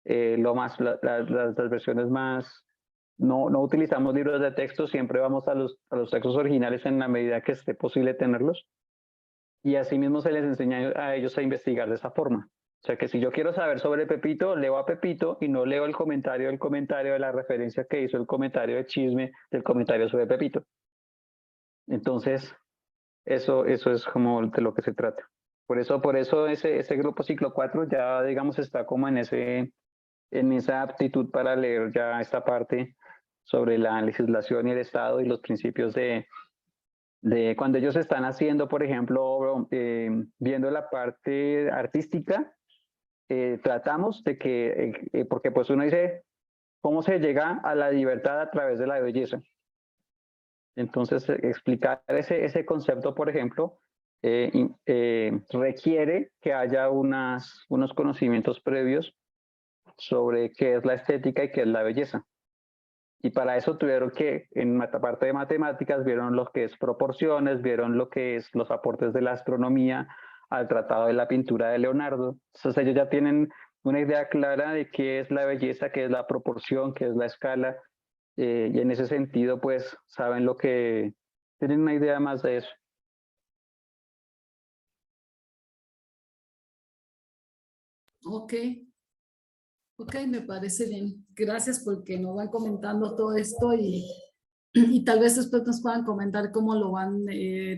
las versiones más, no utilizamos libros de texto, siempre vamos a los textos originales en la medida que esté posible tenerlos, y así mismo se les enseña a ellos a investigar de esa forma. O sea que si yo quiero saber sobre Pepito, leo a Pepito y no leo el comentario de la referencia que hizo el comentario de chisme del comentario sobre Pepito. Entonces, eso es como de lo que se trata. Por eso ese grupo ciclo 4 ya, digamos, está como en esa aptitud para leer ya esta parte sobre la legislación y el Estado y los principios de cuando ellos están haciendo, por ejemplo, viendo la parte artística, tratamos de que, porque pues uno dice, ¿cómo se llega a la libertad a través de la belleza? Entonces, explicar ese concepto, por ejemplo, requiere que haya unos conocimientos previos sobre qué es la estética y qué es la belleza. Y para eso tuvieron que, en la parte de matemáticas, vieron lo que es proporciones, vieron lo que es los aportes de la astronomía al tratado de la pintura de Leonardo. Entonces ellos ya tienen una idea clara de qué es la belleza, qué es la proporción, qué es la escala, y en ese sentido, pues, saben tienen una idea más de eso. Ok, me parece bien. Gracias porque nos van comentando todo esto y tal vez después nos puedan comentar cómo lo van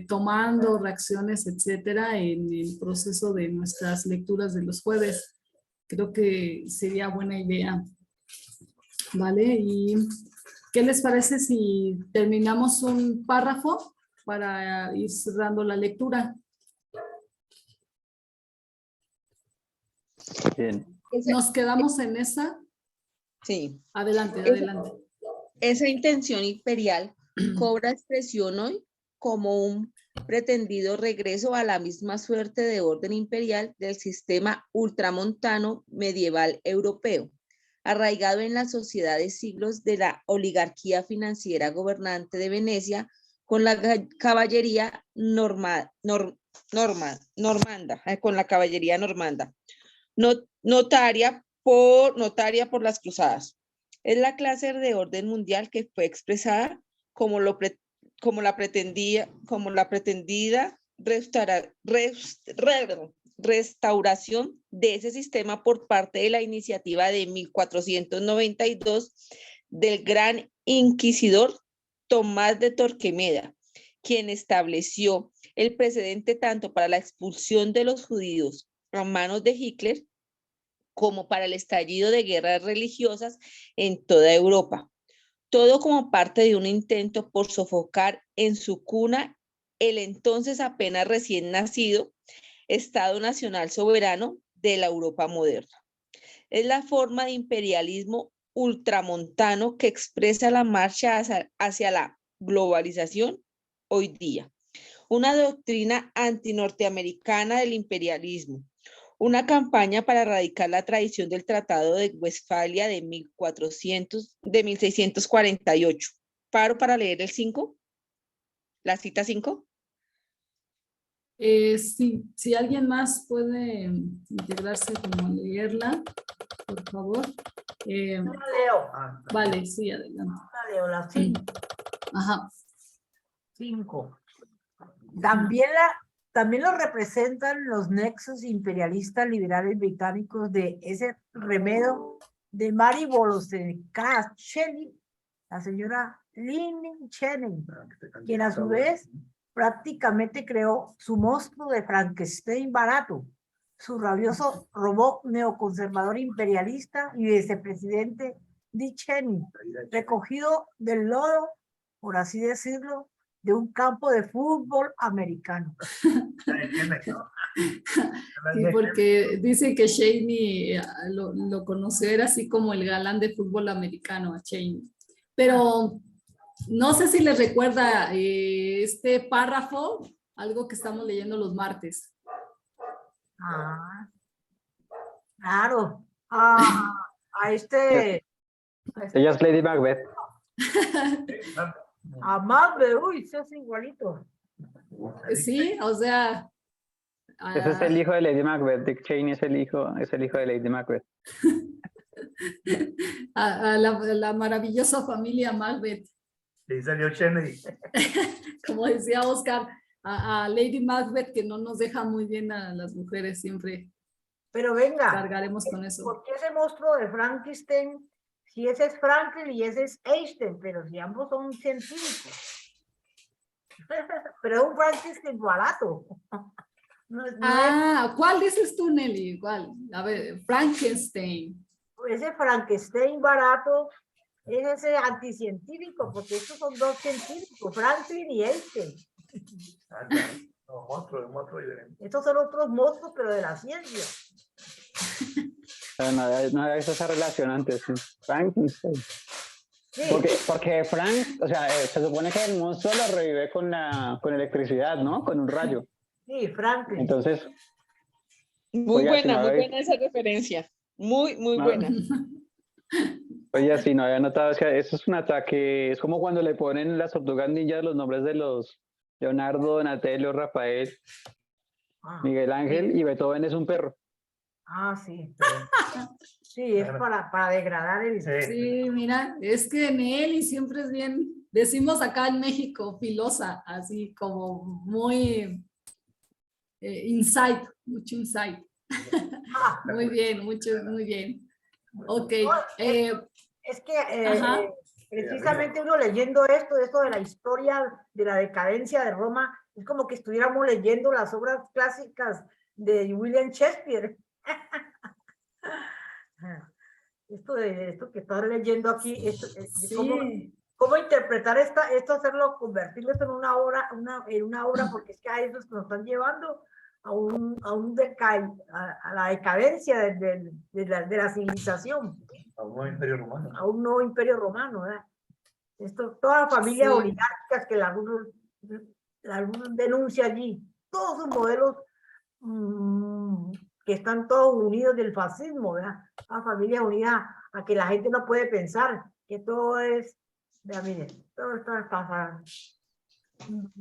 tomando, reacciones, etcétera, en el proceso de nuestras lecturas de los jueves. Creo que sería buena idea. ¿Vale? ¿Y qué les parece si terminamos un párrafo para ir cerrando la lectura? Bien. ¿Nos quedamos en esa? Sí. Adelante. Esa intención imperial cobra expresión hoy como un pretendido regreso a la misma suerte de orden imperial del sistema ultramontano medieval europeo, arraigado en las sociedades siglos de la oligarquía financiera gobernante de Venecia con la caballería normanda, notaria por las cruzadas. Es la clase de orden mundial que fue expresada como la pretendida restauración de ese sistema por parte de la iniciativa de 1492 del gran inquisidor Tomás de Torquemada, quien estableció el precedente tanto para la expulsión de los judíos a manos de Hitler como para el estallido de guerras religiosas en toda Europa. Todo como parte de un intento por sofocar en su cuna el entonces apenas recién nacido Estado Nacional Soberano de la Europa moderna. Es la forma de imperialismo ultramontano que expresa la marcha hacia la globalización hoy día. Una doctrina antinorteamericana del imperialismo. Una campaña para erradicar la tradición del Tratado de Westfalia de 1648. ¿Paro para leer el 5? ¿La cita 5? Sí, si alguien más puede integrarse como a leerla, por favor. Yo la leo. Vale, sí, adelante. La leo, la 5. Ajá. 5. También la también lo representan los nexos imperialistas liberales británicos de ese remedio de Mary Wollstonecraft-Shelley, la señora Lynn Channing, quien a su vez prácticamente creó su monstruo de Frankenstein barato, su rabioso robot neoconservador imperialista y vicepresidente Dick Cheney, recogido del lodo, por así decirlo, de un campo de fútbol americano. Sí, porque dice que Cheney lo conoció, era así como el galán de fútbol americano, a Cheney. Pero no sé si les recuerda este párrafo, algo que estamos leyendo los martes. Ah, claro. A este... Ella es Lady Macbeth. A Macbeth, uy, eso es igualito. Sí, o sea... Ese es el hijo de Lady Macbeth. Dick Cheney es el hijo de Lady Macbeth. A la maravillosa familia Macbeth. Sí, salió Cheney. Como decía Oscar, a Lady Macbeth, que no nos deja muy bien a las mujeres, siempre Pero venga, cargaremos con eso. ¿por qué ese monstruo de Frankenstein? Si ese es Franklin y ese es Einstein, pero si ambos son científicos. Pero es un Frankenstein barato. ¿Cuál dices tú, Nelly? ¿Cuál? A ver, Frankenstein. Ese Frankenstein barato es ese anticientífico, porque estos son dos científicos, Franklin y Einstein. Monstruo diferente. Estos son otros monstruos, pero de la ciencia. Pero no había visto esa relación antes. Frankenstein. Sí. Porque Frank, o sea, se supone que el monstruo lo revive con electricidad, ¿no? Con un rayo. Sí, Franklin. Entonces, Muy oiga, buena, si no muy había- buena esa referencia. Muy No. buena. Oye, sí, no había notado, es que eso es un ataque, es como cuando le ponen las tortugas ninjas los nombres de los Leonardo, Donatello, Rafael, Miguel Ángel y Beethoven es un perro. Sí. Sí, es para degradar el... Sí, mira, es que Nelly siempre es bien, decimos acá en México, filosa, así como muy insight, mucho insight. Muy bien, muy bien. Ok. Es que precisamente uno leyendo esto de la historia de la decadencia de Roma, es como que estuviéramos leyendo las obras clásicas de William Shakespeare. Esto que estás leyendo aquí, Sí. ¿cómo interpretar esto, hacerlo, convertirlo en una obra, porque es que a eso es que nos están llevando a la decadencia de la civilización. A un nuevo imperio romano. A un nuevo imperio romano, ¿verdad? Toda familia Sí. oligárquicas que la denuncia allí, todos sus modelos que están todos unidos del fascismo, ¿verdad? La familia unida a que la gente no puede pensar que todo es, vea, miren, todo esto es pasar.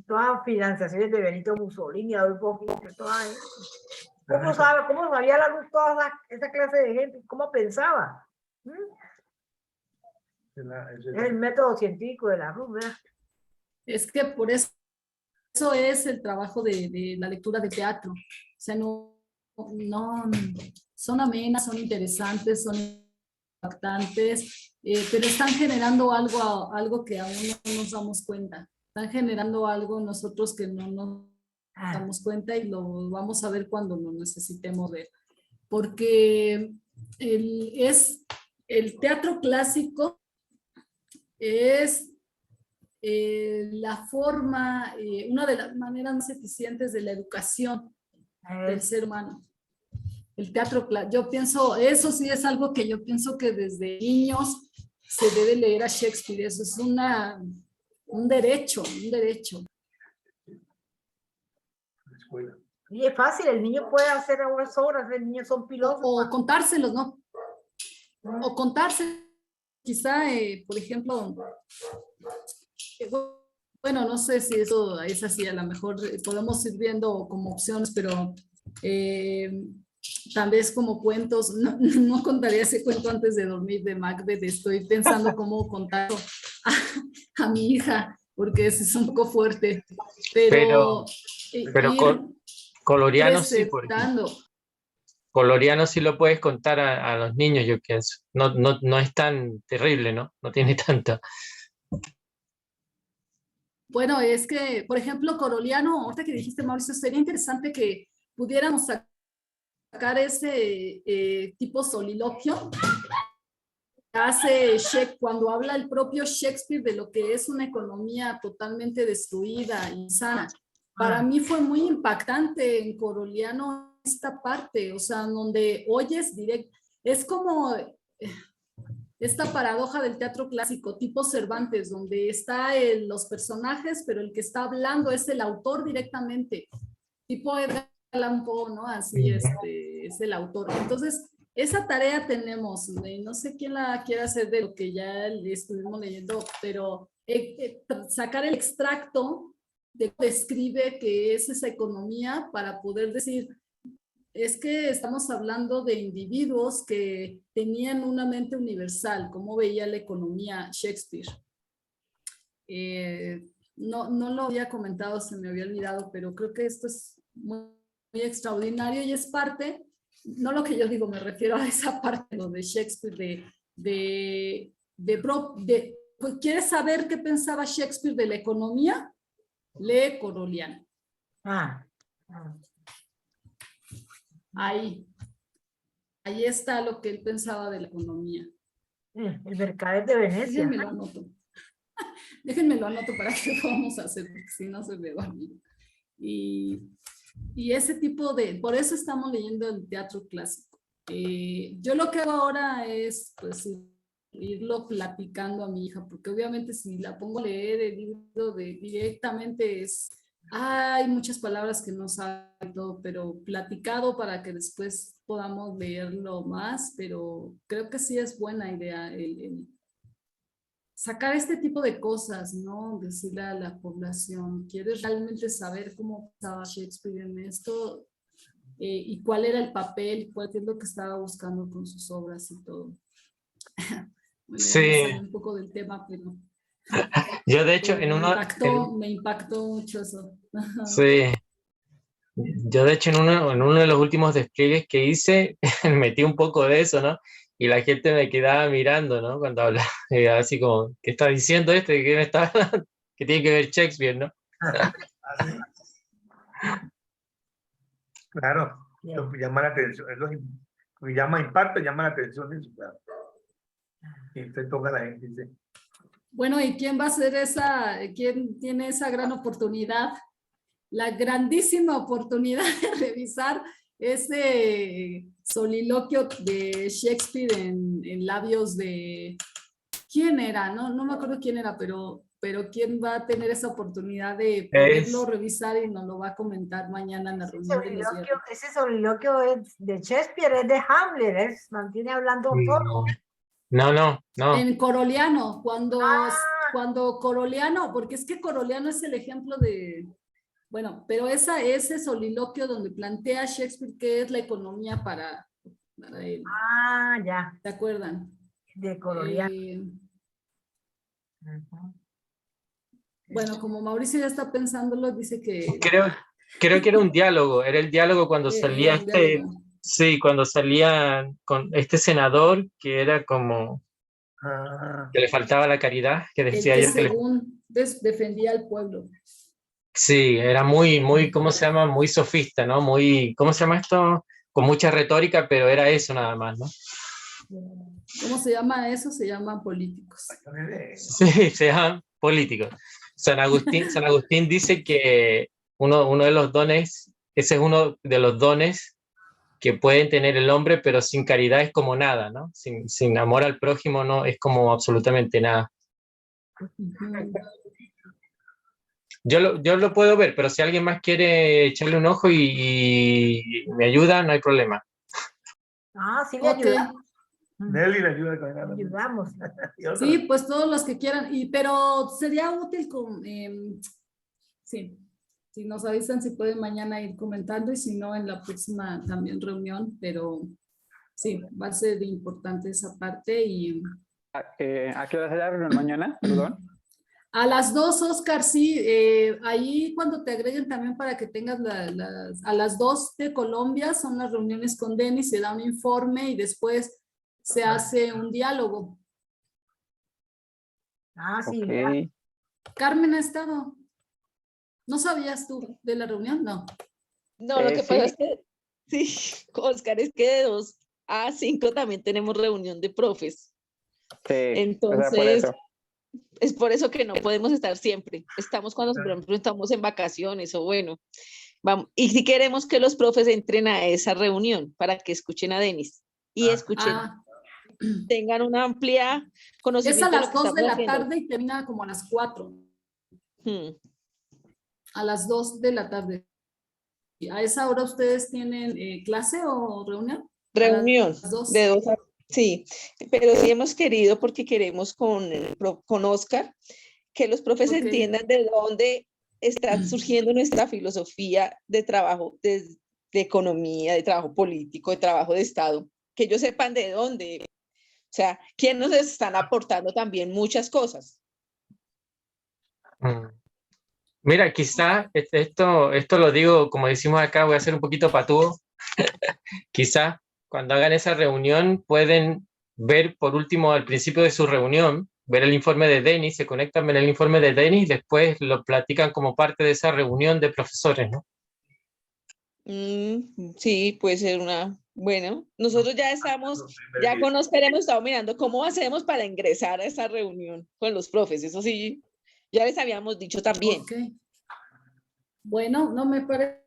Todas financiaciones de Benito Mussolini, Adolfo Hitler, ¿cómo sabía la luz toda esa clase de gente? ¿Cómo pensaba? Es el método científico de la luz, ¿verdad? Es que por eso es el trabajo de la lectura de teatro. O sea, no son amenas, son interesantes, son impactantes, pero están generando algo que aún no nos damos cuenta. Están generando algo nosotros que no nos damos cuenta y lo vamos a ver cuando lo necesitemos ver. Porque el teatro clásico es la forma, una de las maneras más eficientes de la educación del ser humano. El teatro, yo pienso, eso sí es algo que yo pienso que desde niños se debe leer a Shakespeare, eso es un derecho. Y es fácil, el niño puede hacer unas obras, los niños son pilotos. O contárselos, ¿no? O contarse, quizá, por ejemplo, bueno, no sé si eso es así, a lo mejor podemos ir viendo como opciones, pero tal vez como cuentos, no contaría ese cuento antes de dormir de Macbeth, estoy pensando cómo contarlo a mi hija, porque ese es un poco fuerte, pero Coloriano sí, por ejemplo. recetando. Coloriano sí lo puedes contar a los niños, yo pienso. No es tan terrible, ¿no? No tiene tanta. Bueno, es que, por ejemplo, Coroliano, ahorita que dijiste, Mauricio, sería interesante que pudiéramos sacar ese tipo soliloquio que hace cuando habla el propio Shakespeare de lo que es una economía totalmente destruida, insana. Para mí fue muy impactante en Coroliano esta parte, o sea, donde oyes directo, es como esta paradoja del teatro clásico, tipo Cervantes, donde está los personajes, pero el que está hablando es el autor directamente, tipo Edgar Allan Poe, ¿no? Así es el autor. Entonces, esa tarea tenemos, no sé quién la quiere hacer de lo que ya estuvimos leyendo, pero sacar el extracto de lo que describe que es esa economía para poder decir, es que estamos hablando de individuos que tenían una mente universal, como veía la economía Shakespeare. No lo había comentado, se me había olvidado, pero creo que esto es muy extraordinario y es parte, no lo que yo digo, me refiero a esa parte lo de Shakespeare, pues, ¿quieres saber qué pensaba Shakespeare de la economía? Lee Coroliano. Ahí está lo que él pensaba de la economía. El mercader de Venecia. Déjenme lo anoto. Déjenme lo anoto para que lo vamos a hacer, porque si no se me va a olvidar. Y ese tipo por eso estamos leyendo el teatro clásico. Yo lo que hago ahora es, pues, irlo platicando a mi hija, porque obviamente si la pongo a leer el libro directamente hay muchas palabras que no sabe todo, pero platicado para que después podamos leerlo más, pero creo que sí es buena idea el sacar este tipo de cosas, ¿no? Decirle a la población, ¿quieres realmente saber cómo estaba Shakespeare en esto? Y cuál era el papel, cuál es lo que estaba buscando con sus obras y todo. Bueno, Sí. ya me salí un poco del tema, pero Yo de hecho me impactó mucho eso. Sí. Yo de hecho en uno de los últimos despliegues que hice metí un poco de eso, ¿no? Y la gente me quedaba mirando, ¿no? Cuando hablaba, así como, ¿qué está diciendo este? ¿Qué me está hablando? ¿Qué tiene que ver Shakespeare, no? Claro, lo que llama la atención, es lo que llama impacto, llama la atención. Eso, claro. Y usted toca a la gente y dice, Bueno, ¿y quién va a ser quién tiene esa gran oportunidad? La grandísima oportunidad de revisar ese soliloquio de Shakespeare en labios de... ¿Quién era? No me acuerdo quién era, pero ¿quién va a tener esa oportunidad de poderlo revisar y nos lo va a comentar mañana en la reunión de los viernes? Ese soliloquio es de Shakespeare, es de Hamlet, mantiene hablando todo. No. En Coroliano, cuando Coroliano, porque es que Coroliano es el ejemplo de... Bueno, pero ese soliloquio donde plantea Shakespeare qué es la economía para él. Ya. ¿Se acuerdan? De Coroliano. Bueno, como Mauricio ya está pensándolo, dice que... Creo que era un diálogo, era el diálogo cuando salía sí, cuando salía con este senador que era como que le faltaba la caridad, que decía el que yo según defendía al pueblo. Sí, era muy, ¿cómo se llama? Muy sofista, ¿no? Muy, ¿cómo se llama esto? Con mucha retórica, pero era eso nada más, ¿no? ¿Cómo se llama eso? Se llaman políticos. Sí, se llaman políticos. San Agustín dice que uno de los dones, ese es uno de los dones que pueden tener el hombre, pero sin caridad es como nada, ¿no? Sin amor al prójimo no es como absolutamente nada. Yo lo puedo ver, pero si alguien más quiere echarle un ojo y me ayuda, no hay problema. Sí, le ayudamos. Nelly le ayuda. Ayudamos. Sí, pues todos los que quieran, pero sería útil sí, si nos avisan si pueden mañana ir comentando y si no en la próxima también reunión, pero sí, va a ser importante esa parte y... ¿A qué hora será la reunión mañana? Perdón. A las 2, Oscar, sí, ahí cuando te agreguen también para que tengas a las 2 de Colombia son las reuniones con Denis, se da un informe y después se hace un diálogo. Ah, sí, Ok. Carmen ha estado. ¿No sabías tú de la reunión? No. No, lo que pasa es Sí, que, sí, Oscar, es que de 2 a 5 también tenemos reunión de profes. sí, o sea, por Entonces, eso. es por eso que no podemos estar siempre. Estamos cuando, por ejemplo, estamos en vacaciones o bueno, vamos. Y si queremos que los profes entren a esa reunión para que escuchen a Denis y escuchen, Ah, tengan una amplia es a conocimiento de lo las que 2 de estamos la haciendo. tarde y termina como a las 4. Hmm. A las 2 de la tarde. ¿A esa hora ustedes tienen clase o reunión? A Reunión las 2. de 2 a... Sí, pero sí hemos querido porque queremos con Oscar que los profes Ok. entiendan de dónde está surgiendo nuestra filosofía de trabajo, de economía, de trabajo político, de trabajo de Estado, que ellos sepan de dónde, o sea, quién nos están aportando también muchas cosas. Mm. Mira, quizá esto lo digo, como decimos acá, voy a ser un poquito patúo. Quizá cuando hagan esa reunión pueden ver por último al principio de su reunión, ver el informe de Denis, se conectan en el informe de Denis, después lo platican como parte de esa reunión de profesores, ¿no? Sí, puede ser una, bueno, nosotros ya estamos, ya con Oscar hemos estado mirando cómo hacemos para ingresar a esa reunión con los profes, eso sí, ya les habíamos dicho también. Ok. Bueno, no me parece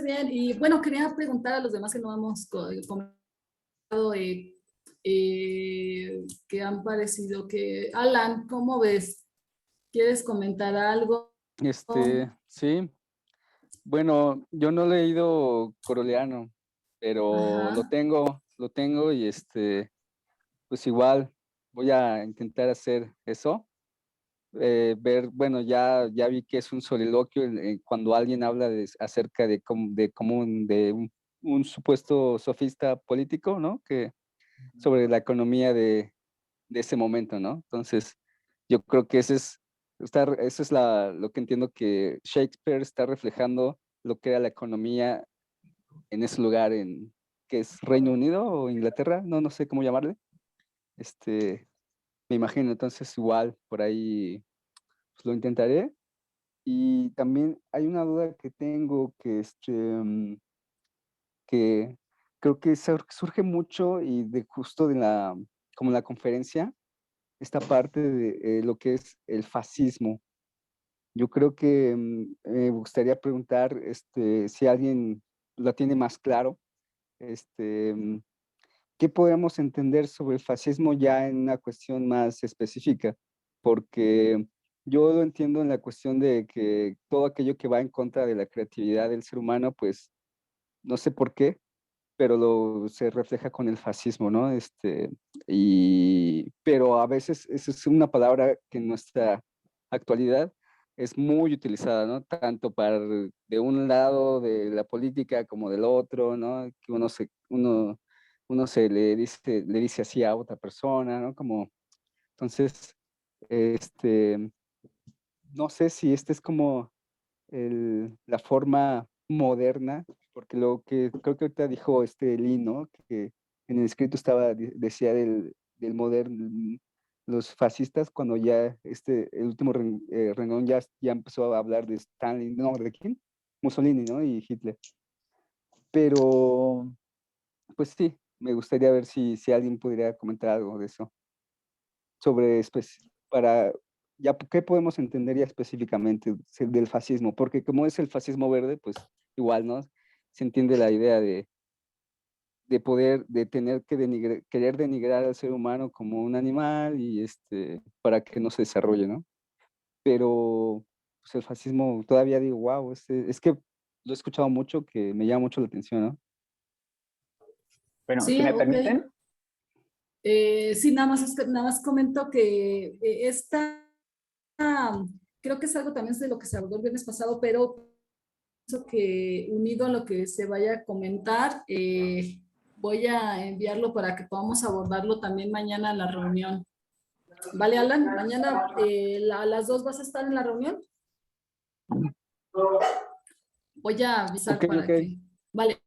bien. Y bueno, quería preguntar a los demás que no hemos comentado que han parecido que... Alan, ¿cómo ves? ¿Quieres comentar algo? Sí, bueno, yo no he leído Coroleano, pero Ajá. lo tengo y pues igual voy a intentar hacer eso. Ver, bueno, ya vi que es un soliloquio cuando alguien habla acerca de un supuesto sofista político, ¿no? Que sobre la economía de ese momento, ¿no? Entonces, yo creo que eso es lo que entiendo que Shakespeare está reflejando lo que era la economía en ese lugar, que es Reino Unido o Inglaterra, no sé cómo llamarle. Me imagino, entonces igual por ahí pues, lo intentaré. Y también hay una duda que tengo que creo que surge mucho y de justo como la conferencia, esta parte de lo que es el fascismo. Yo creo que me gustaría preguntar si alguien lo tiene más claro, este, mm, ¿qué podemos entender sobre el fascismo ya en una cuestión más específica? Porque yo lo entiendo en la cuestión de que todo aquello que va en contra de la creatividad del ser humano, pues no sé por qué, pero se refleja con el fascismo, ¿no? Pero a veces esa es una palabra que en nuestra actualidad es muy utilizada, ¿no? Tanto de un lado de la política como del otro, ¿no? Que uno le dice así a otra persona, ¿no? Entonces, este, no sé si esta es como la forma moderna, porque lo que creo que ahorita dijo Lin, ¿no? Que en el escrito decía del moderno, los fascistas, cuando ya el último renglón ya empezó a hablar de Stalin, no, ¿de quién? Mussolini, ¿no? Y Hitler. Pero, pues sí, me gustaría ver si alguien pudiera comentar algo de eso, para, ya, ¿qué podemos entender ya específicamente del fascismo? Porque como es el fascismo verde, pues igual, ¿no? Se entiende la idea de tener que querer denigrar al ser humano como un animal y para que no se desarrolle, ¿no? Pero pues el fascismo todavía digo, wow, es que lo he escuchado mucho que me llama mucho la atención, ¿no? Bueno, si Sí, me ok. permiten, Sí, nada más comento que creo que es algo también de lo que se habló el viernes pasado, pero pienso que unido a lo que se vaya a comentar, voy a enviarlo para que podamos abordarlo también mañana en la reunión. Vale, Alan, mañana a las 2 vas a estar en la reunión. Voy a avisar Ok, para ok. que... Vale.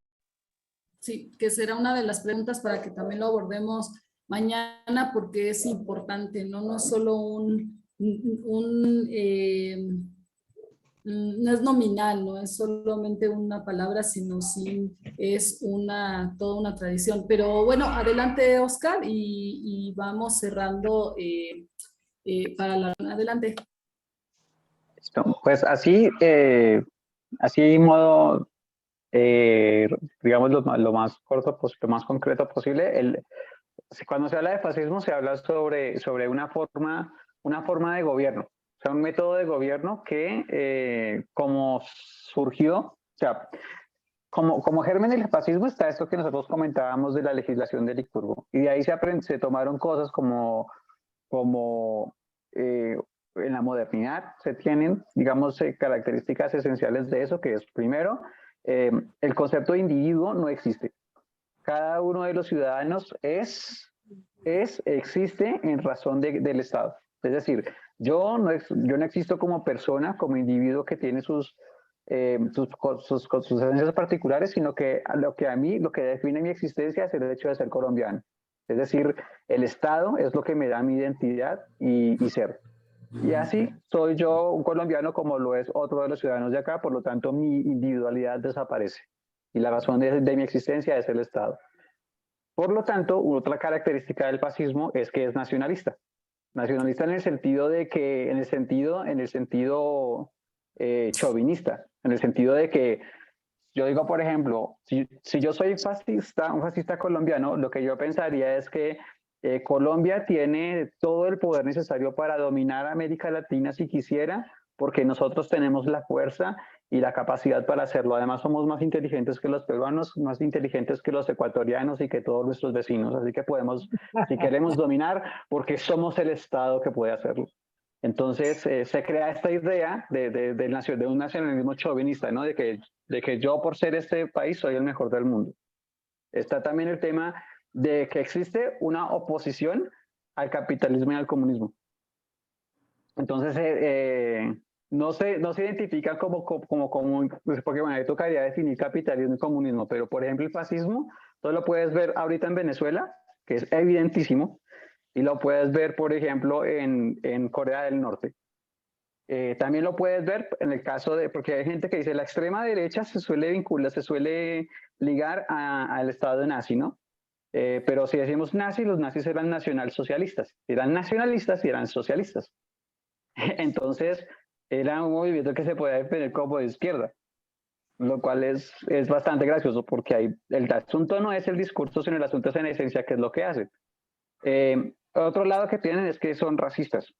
Sí, que será una de las preguntas para que también lo abordemos mañana porque es importante, ¿no? No es solo no es nominal, no es solamente una palabra, sino sí es toda una tradición. Pero bueno, adelante, Oscar, y vamos cerrando adelante. Pues así, así modo, digamos lo más corto, lo más concreto posible. Cuando se habla de fascismo se habla sobre una forma de gobierno, o sea, un método de gobierno que como surgió, o sea, como germen del fascismo está esto que nosotros comentábamos de la legislación de Licurgo, y de ahí se tomaron cosas como en la modernidad se tienen, digamos, características esenciales de eso, que es primero, el concepto de individuo no existe. Cada uno de los ciudadanos existe en razón del Estado. Es decir, yo no existo como persona, como individuo que tiene sus esencias particulares, sino que lo que define mi existencia es el hecho de ser colombiano. Es decir, el Estado es lo que me da mi identidad y ser. Y así soy yo un colombiano como lo es otro de los ciudadanos de acá, por lo tanto mi individualidad desaparece. Y la razón de mi existencia es el Estado. Por lo tanto, otra característica del fascismo es que es nacionalista. Nacionalista en el sentido de que, en el sentido chauvinista, en el sentido de que yo digo, por ejemplo, si yo soy un fascista colombiano, lo que yo pensaría es que Colombia tiene todo el poder necesario para dominar América Latina si quisiera, porque nosotros tenemos la fuerza y la capacidad para hacerlo. Además, somos más inteligentes que los peruanos, más inteligentes que los ecuatorianos y que todos nuestros vecinos. Así que podemos, si queremos dominar, porque somos el Estado que puede hacerlo. Entonces se crea esta idea de un nacionalismo chauvinista, ¿no? De que yo por ser este país soy el mejor del mundo. Está también el tema de que existe una oposición al capitalismo y al comunismo. Entonces no se identifica como porque bueno, ahí tocaría definir capitalismo y comunismo, pero por ejemplo el fascismo, tú lo puedes ver ahorita en Venezuela, que es evidentísimo, y lo puedes ver, por ejemplo, en Corea del Norte. También lo puedes ver en el caso porque hay gente que dice la extrema derecha se suele ligar al Estado nazi, ¿no? Pero si decimos nazi, los nazis eran nacionalsocialistas, eran nacionalistas y eran socialistas. Entonces, era un movimiento que se podía definir como de izquierda, lo cual es bastante gracioso porque el asunto no es el discurso, sino el asunto es en esencia qué es lo que hacen. Otro lado que tienen es que son racistas,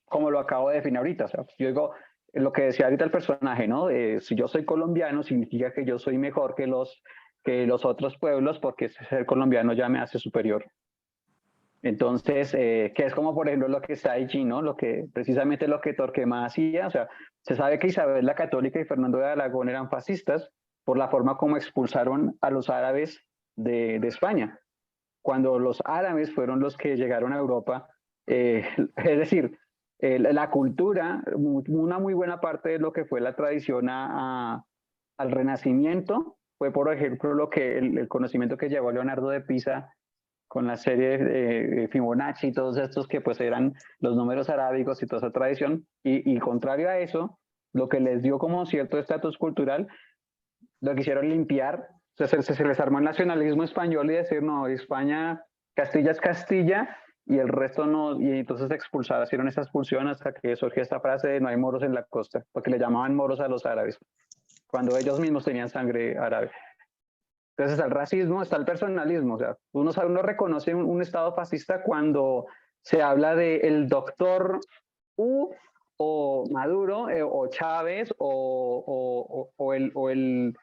como lo acabo de definir ahorita. O sea, yo digo, lo que decía ahorita el personaje, ¿no? Si yo soy colombiano, significa que yo soy mejor que los otros pueblos porque ser colombiano ya me hace superior. Entonces, que es como por ejemplo lo que está allí, ¿no? Precisamente lo que Torquemada hacía. O sea, se sabe que Isabel la Católica y Fernando de Aragón eran fascistas por la forma como expulsaron a los árabes de España. Cuando los árabes fueron los que llegaron a Europa, es decir, la cultura, una muy buena parte de lo que fue la tradición al Renacimiento, fue por ejemplo el conocimiento que llevó Leonardo de Pisa con la serie de Fibonacci y todos estos que pues eran los números arábigos y toda esa tradición, y contrario a eso, lo que les dio como cierto estatus cultural, lo quisieron limpiar. Se les armó el nacionalismo español y decir, no, España, Castilla es Castilla y el resto no, y entonces hicieron esa expulsión hasta que surgió esta frase de no hay moros en la costa, porque le llamaban moros a los árabes, cuando ellos mismos tenían sangre árabe. Entonces está el racismo, está el personalismo, o sea, uno reconoce un estado fascista cuando se habla de el doctor U o Maduro o Chávez o el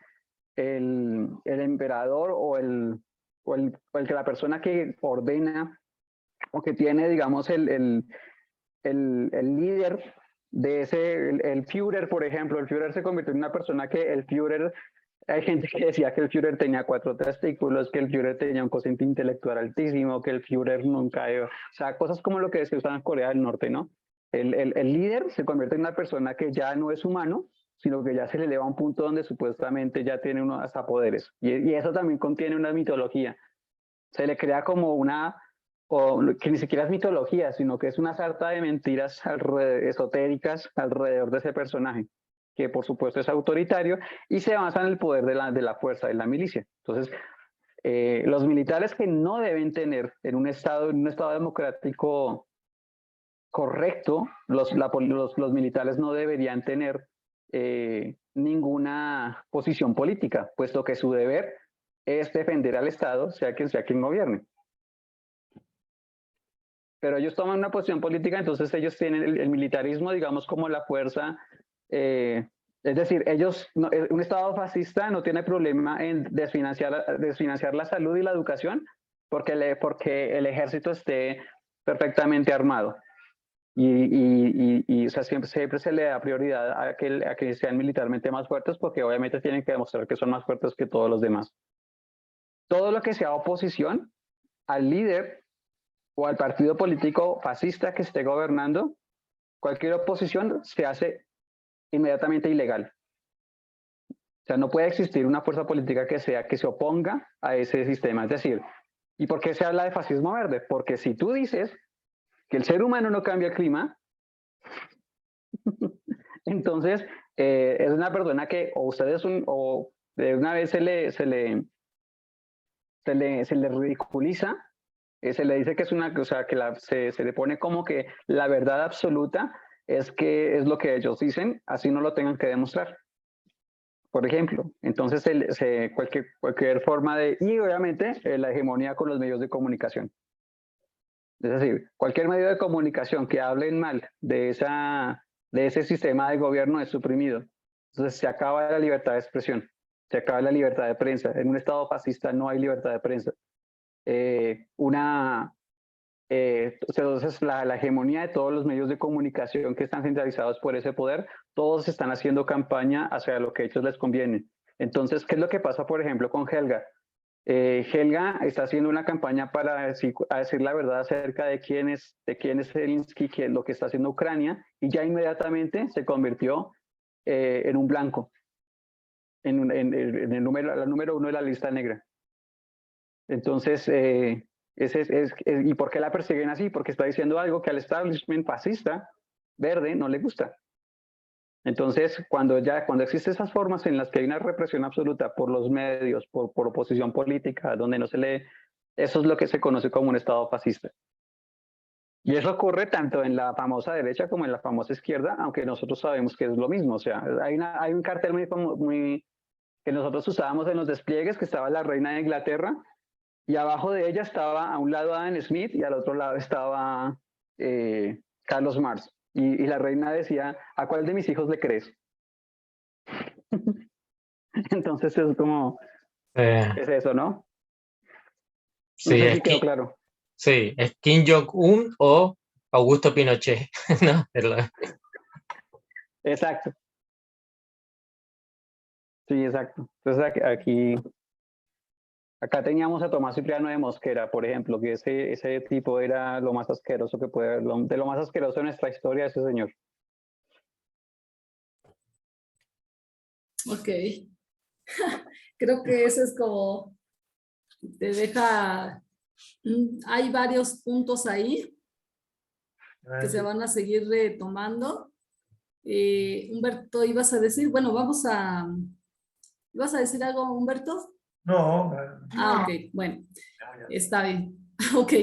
emperador o la persona que ordena o que tiene, digamos, el líder de el Führer, por ejemplo. El Führer se convirtió en una persona que el Führer Hay gente que decía que el Führer tenía 4 testículos, que el Führer tenía un cociente intelectual altísimo, que el Führer nunca... O sea, cosas como lo que se usa en Corea del Norte, ¿no? El líder se convierte en una persona que ya no es humano, sino que ya se le eleva a un punto donde supuestamente ya tiene uno hasta poderes. Y eso también contiene una mitología. Se le crea como una, o que ni siquiera es mitología, sino que es una sarta de mentiras esotéricas alrededor de ese personaje, que por supuesto es autoritario y se basa en el poder de la fuerza, de la milicia. Entonces, los militares que no deben tener en un estado democrático correcto, los militares no deberían tener ninguna posición política, puesto que su deber es defender al Estado, sea quien gobierne. Pero ellos toman una posición política, entonces ellos tienen el militarismo, digamos, como la fuerza, es decir, un Estado fascista no tiene problema en desfinanciar la salud y la educación porque el ejército esté perfectamente armado. O sea, siempre se le da prioridad a que sean militarmente más fuertes porque obviamente tienen que demostrar que son más fuertes que todos los demás. Todo lo que sea oposición al líder o al partido político fascista que esté gobernando, cualquier oposición se hace inmediatamente ilegal. O sea, no puede existir una fuerza política que se oponga a ese sistema. Es decir, ¿y por qué se habla de fascismo verde? Porque si tú dices que el ser humano no cambia el clima, entonces es una persona que o de una vez se le ridiculiza, se le dice que es una, o sea, que se le pone como que la verdad absoluta es lo que ellos dicen, así no lo tengan que demostrar. Por ejemplo, entonces cualquier forma y obviamente la hegemonía con los medios de comunicación. Es decir, cualquier medio de comunicación que hablen mal de ese sistema de gobierno es suprimido. Entonces se acaba la libertad de expresión, se acaba la libertad de prensa. En un estado fascista no hay libertad de prensa. Entonces la hegemonía de todos los medios de comunicación que están centralizados por ese poder, todos están haciendo campaña hacia lo que a ellos les conviene. Entonces, ¿qué es lo que pasa, por ejemplo, con Helga? Helga está haciendo una campaña para decir la verdad acerca de quién es Zelensky, lo que está haciendo Ucrania, y ya inmediatamente se convirtió en un blanco, en la número 1 de la lista negra. Entonces, ¿y por qué la persiguen así? Porque está diciendo algo que al establishment fascista verde no le gusta. Entonces, cuando existen esas formas en las que hay una represión absoluta por los medios, por oposición política, donde no se lee, eso es lo que se conoce como un estado fascista. Y eso ocurre tanto en la famosa derecha como en la famosa izquierda, aunque nosotros sabemos que es lo mismo. O sea, hay un cartel muy que nosotros usábamos en los despliegues, que estaba la reina de Inglaterra, y abajo de ella estaba a un lado Adam Smith y al otro lado estaba Carlos Marx. Y la reina decía, ¿a cuál de mis hijos le crees? Entonces es como, es eso, ¿no? No Sí, sé si quedó claro. Sí, es Kim Jong-un o Augusto Pinochet, ¿no? Exacto. Sí, exacto. Entonces acá teníamos a Tomás Cipriano de Mosquera, por ejemplo, que ese tipo era lo más asqueroso que puede haber, de lo más asqueroso de nuestra historia, ese señor. Ok. Creo que eso es como, te deja, hay varios puntos ahí que se van a seguir retomando. Humberto, ibas a decir, bueno, ¿ibas a decir algo, Humberto? No. Ok, bueno, está bien. Ok,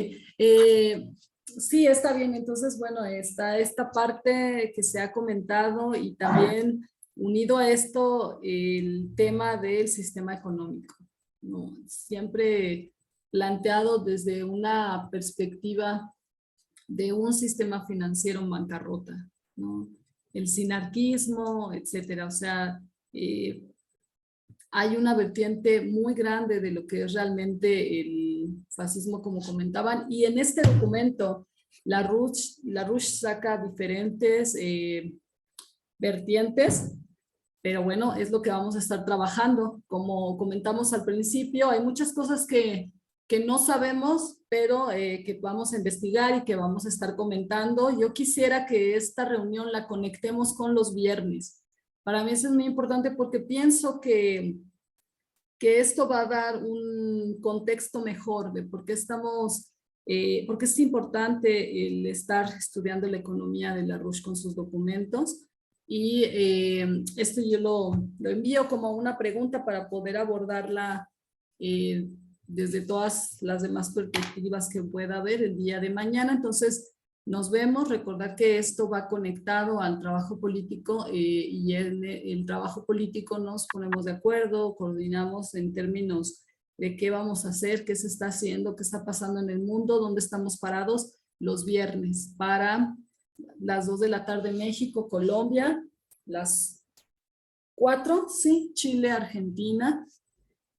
sí, está bien. Entonces, bueno, está esta parte que se ha comentado y también unido a esto el tema del sistema económico, ¿no? Siempre planteado desde una perspectiva de un sistema financiero en bancarrota, ¿no? El sinarquismo, etcétera. O sea, hay una vertiente muy grande de lo que es realmente el fascismo, como comentaban, y en este documento la RUSH saca diferentes vertientes Pero bueno, es lo que vamos a estar trabajando. Como comentamos al principio, hay muchas cosas que no sabemos, pero que vamos a investigar y que vamos a estar comentando. Yo quisiera que esta reunión la conectemos con los viernes. Para mí eso es muy importante porque pienso que esto va a dar un contexto mejor de por qué estamos, porque es importante el estar estudiando la economía de Larouche con sus documentos. Y esto yo lo envío como una pregunta para poder abordarla desde todas las demás perspectivas que pueda haber el día de mañana. Entonces, nos vemos. Recordar que esto va conectado al trabajo político y en el trabajo político nos ponemos de acuerdo, coordinamos en términos de qué vamos a hacer, qué se está haciendo, qué está pasando en el mundo, dónde estamos parados los viernes para las 2 de la tarde México, Colombia, las 4, sí, Chile, Argentina,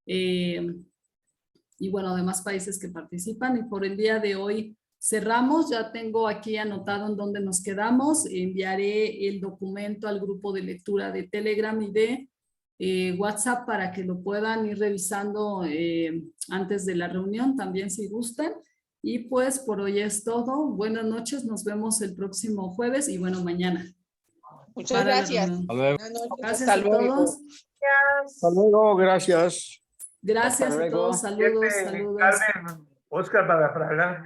y bueno, demás países que participan. Y por el día de hoy cerramos. Ya tengo aquí anotado en dónde nos quedamos. Enviaré el documento al grupo de lectura de Telegram y de WhatsApp para que lo puedan ir revisando antes de la reunión, también si gustan. Y pues por hoy es todo. Buenas noches, nos vemos el próximo jueves y bueno, mañana. Muchas gracias. Buenas noches, Gracias hasta a luego. todos. Hasta luego, gracias. Gracias Hasta a luego. todos. Saludos, Siempre, saludos. Carmen, Oscar, para hablar.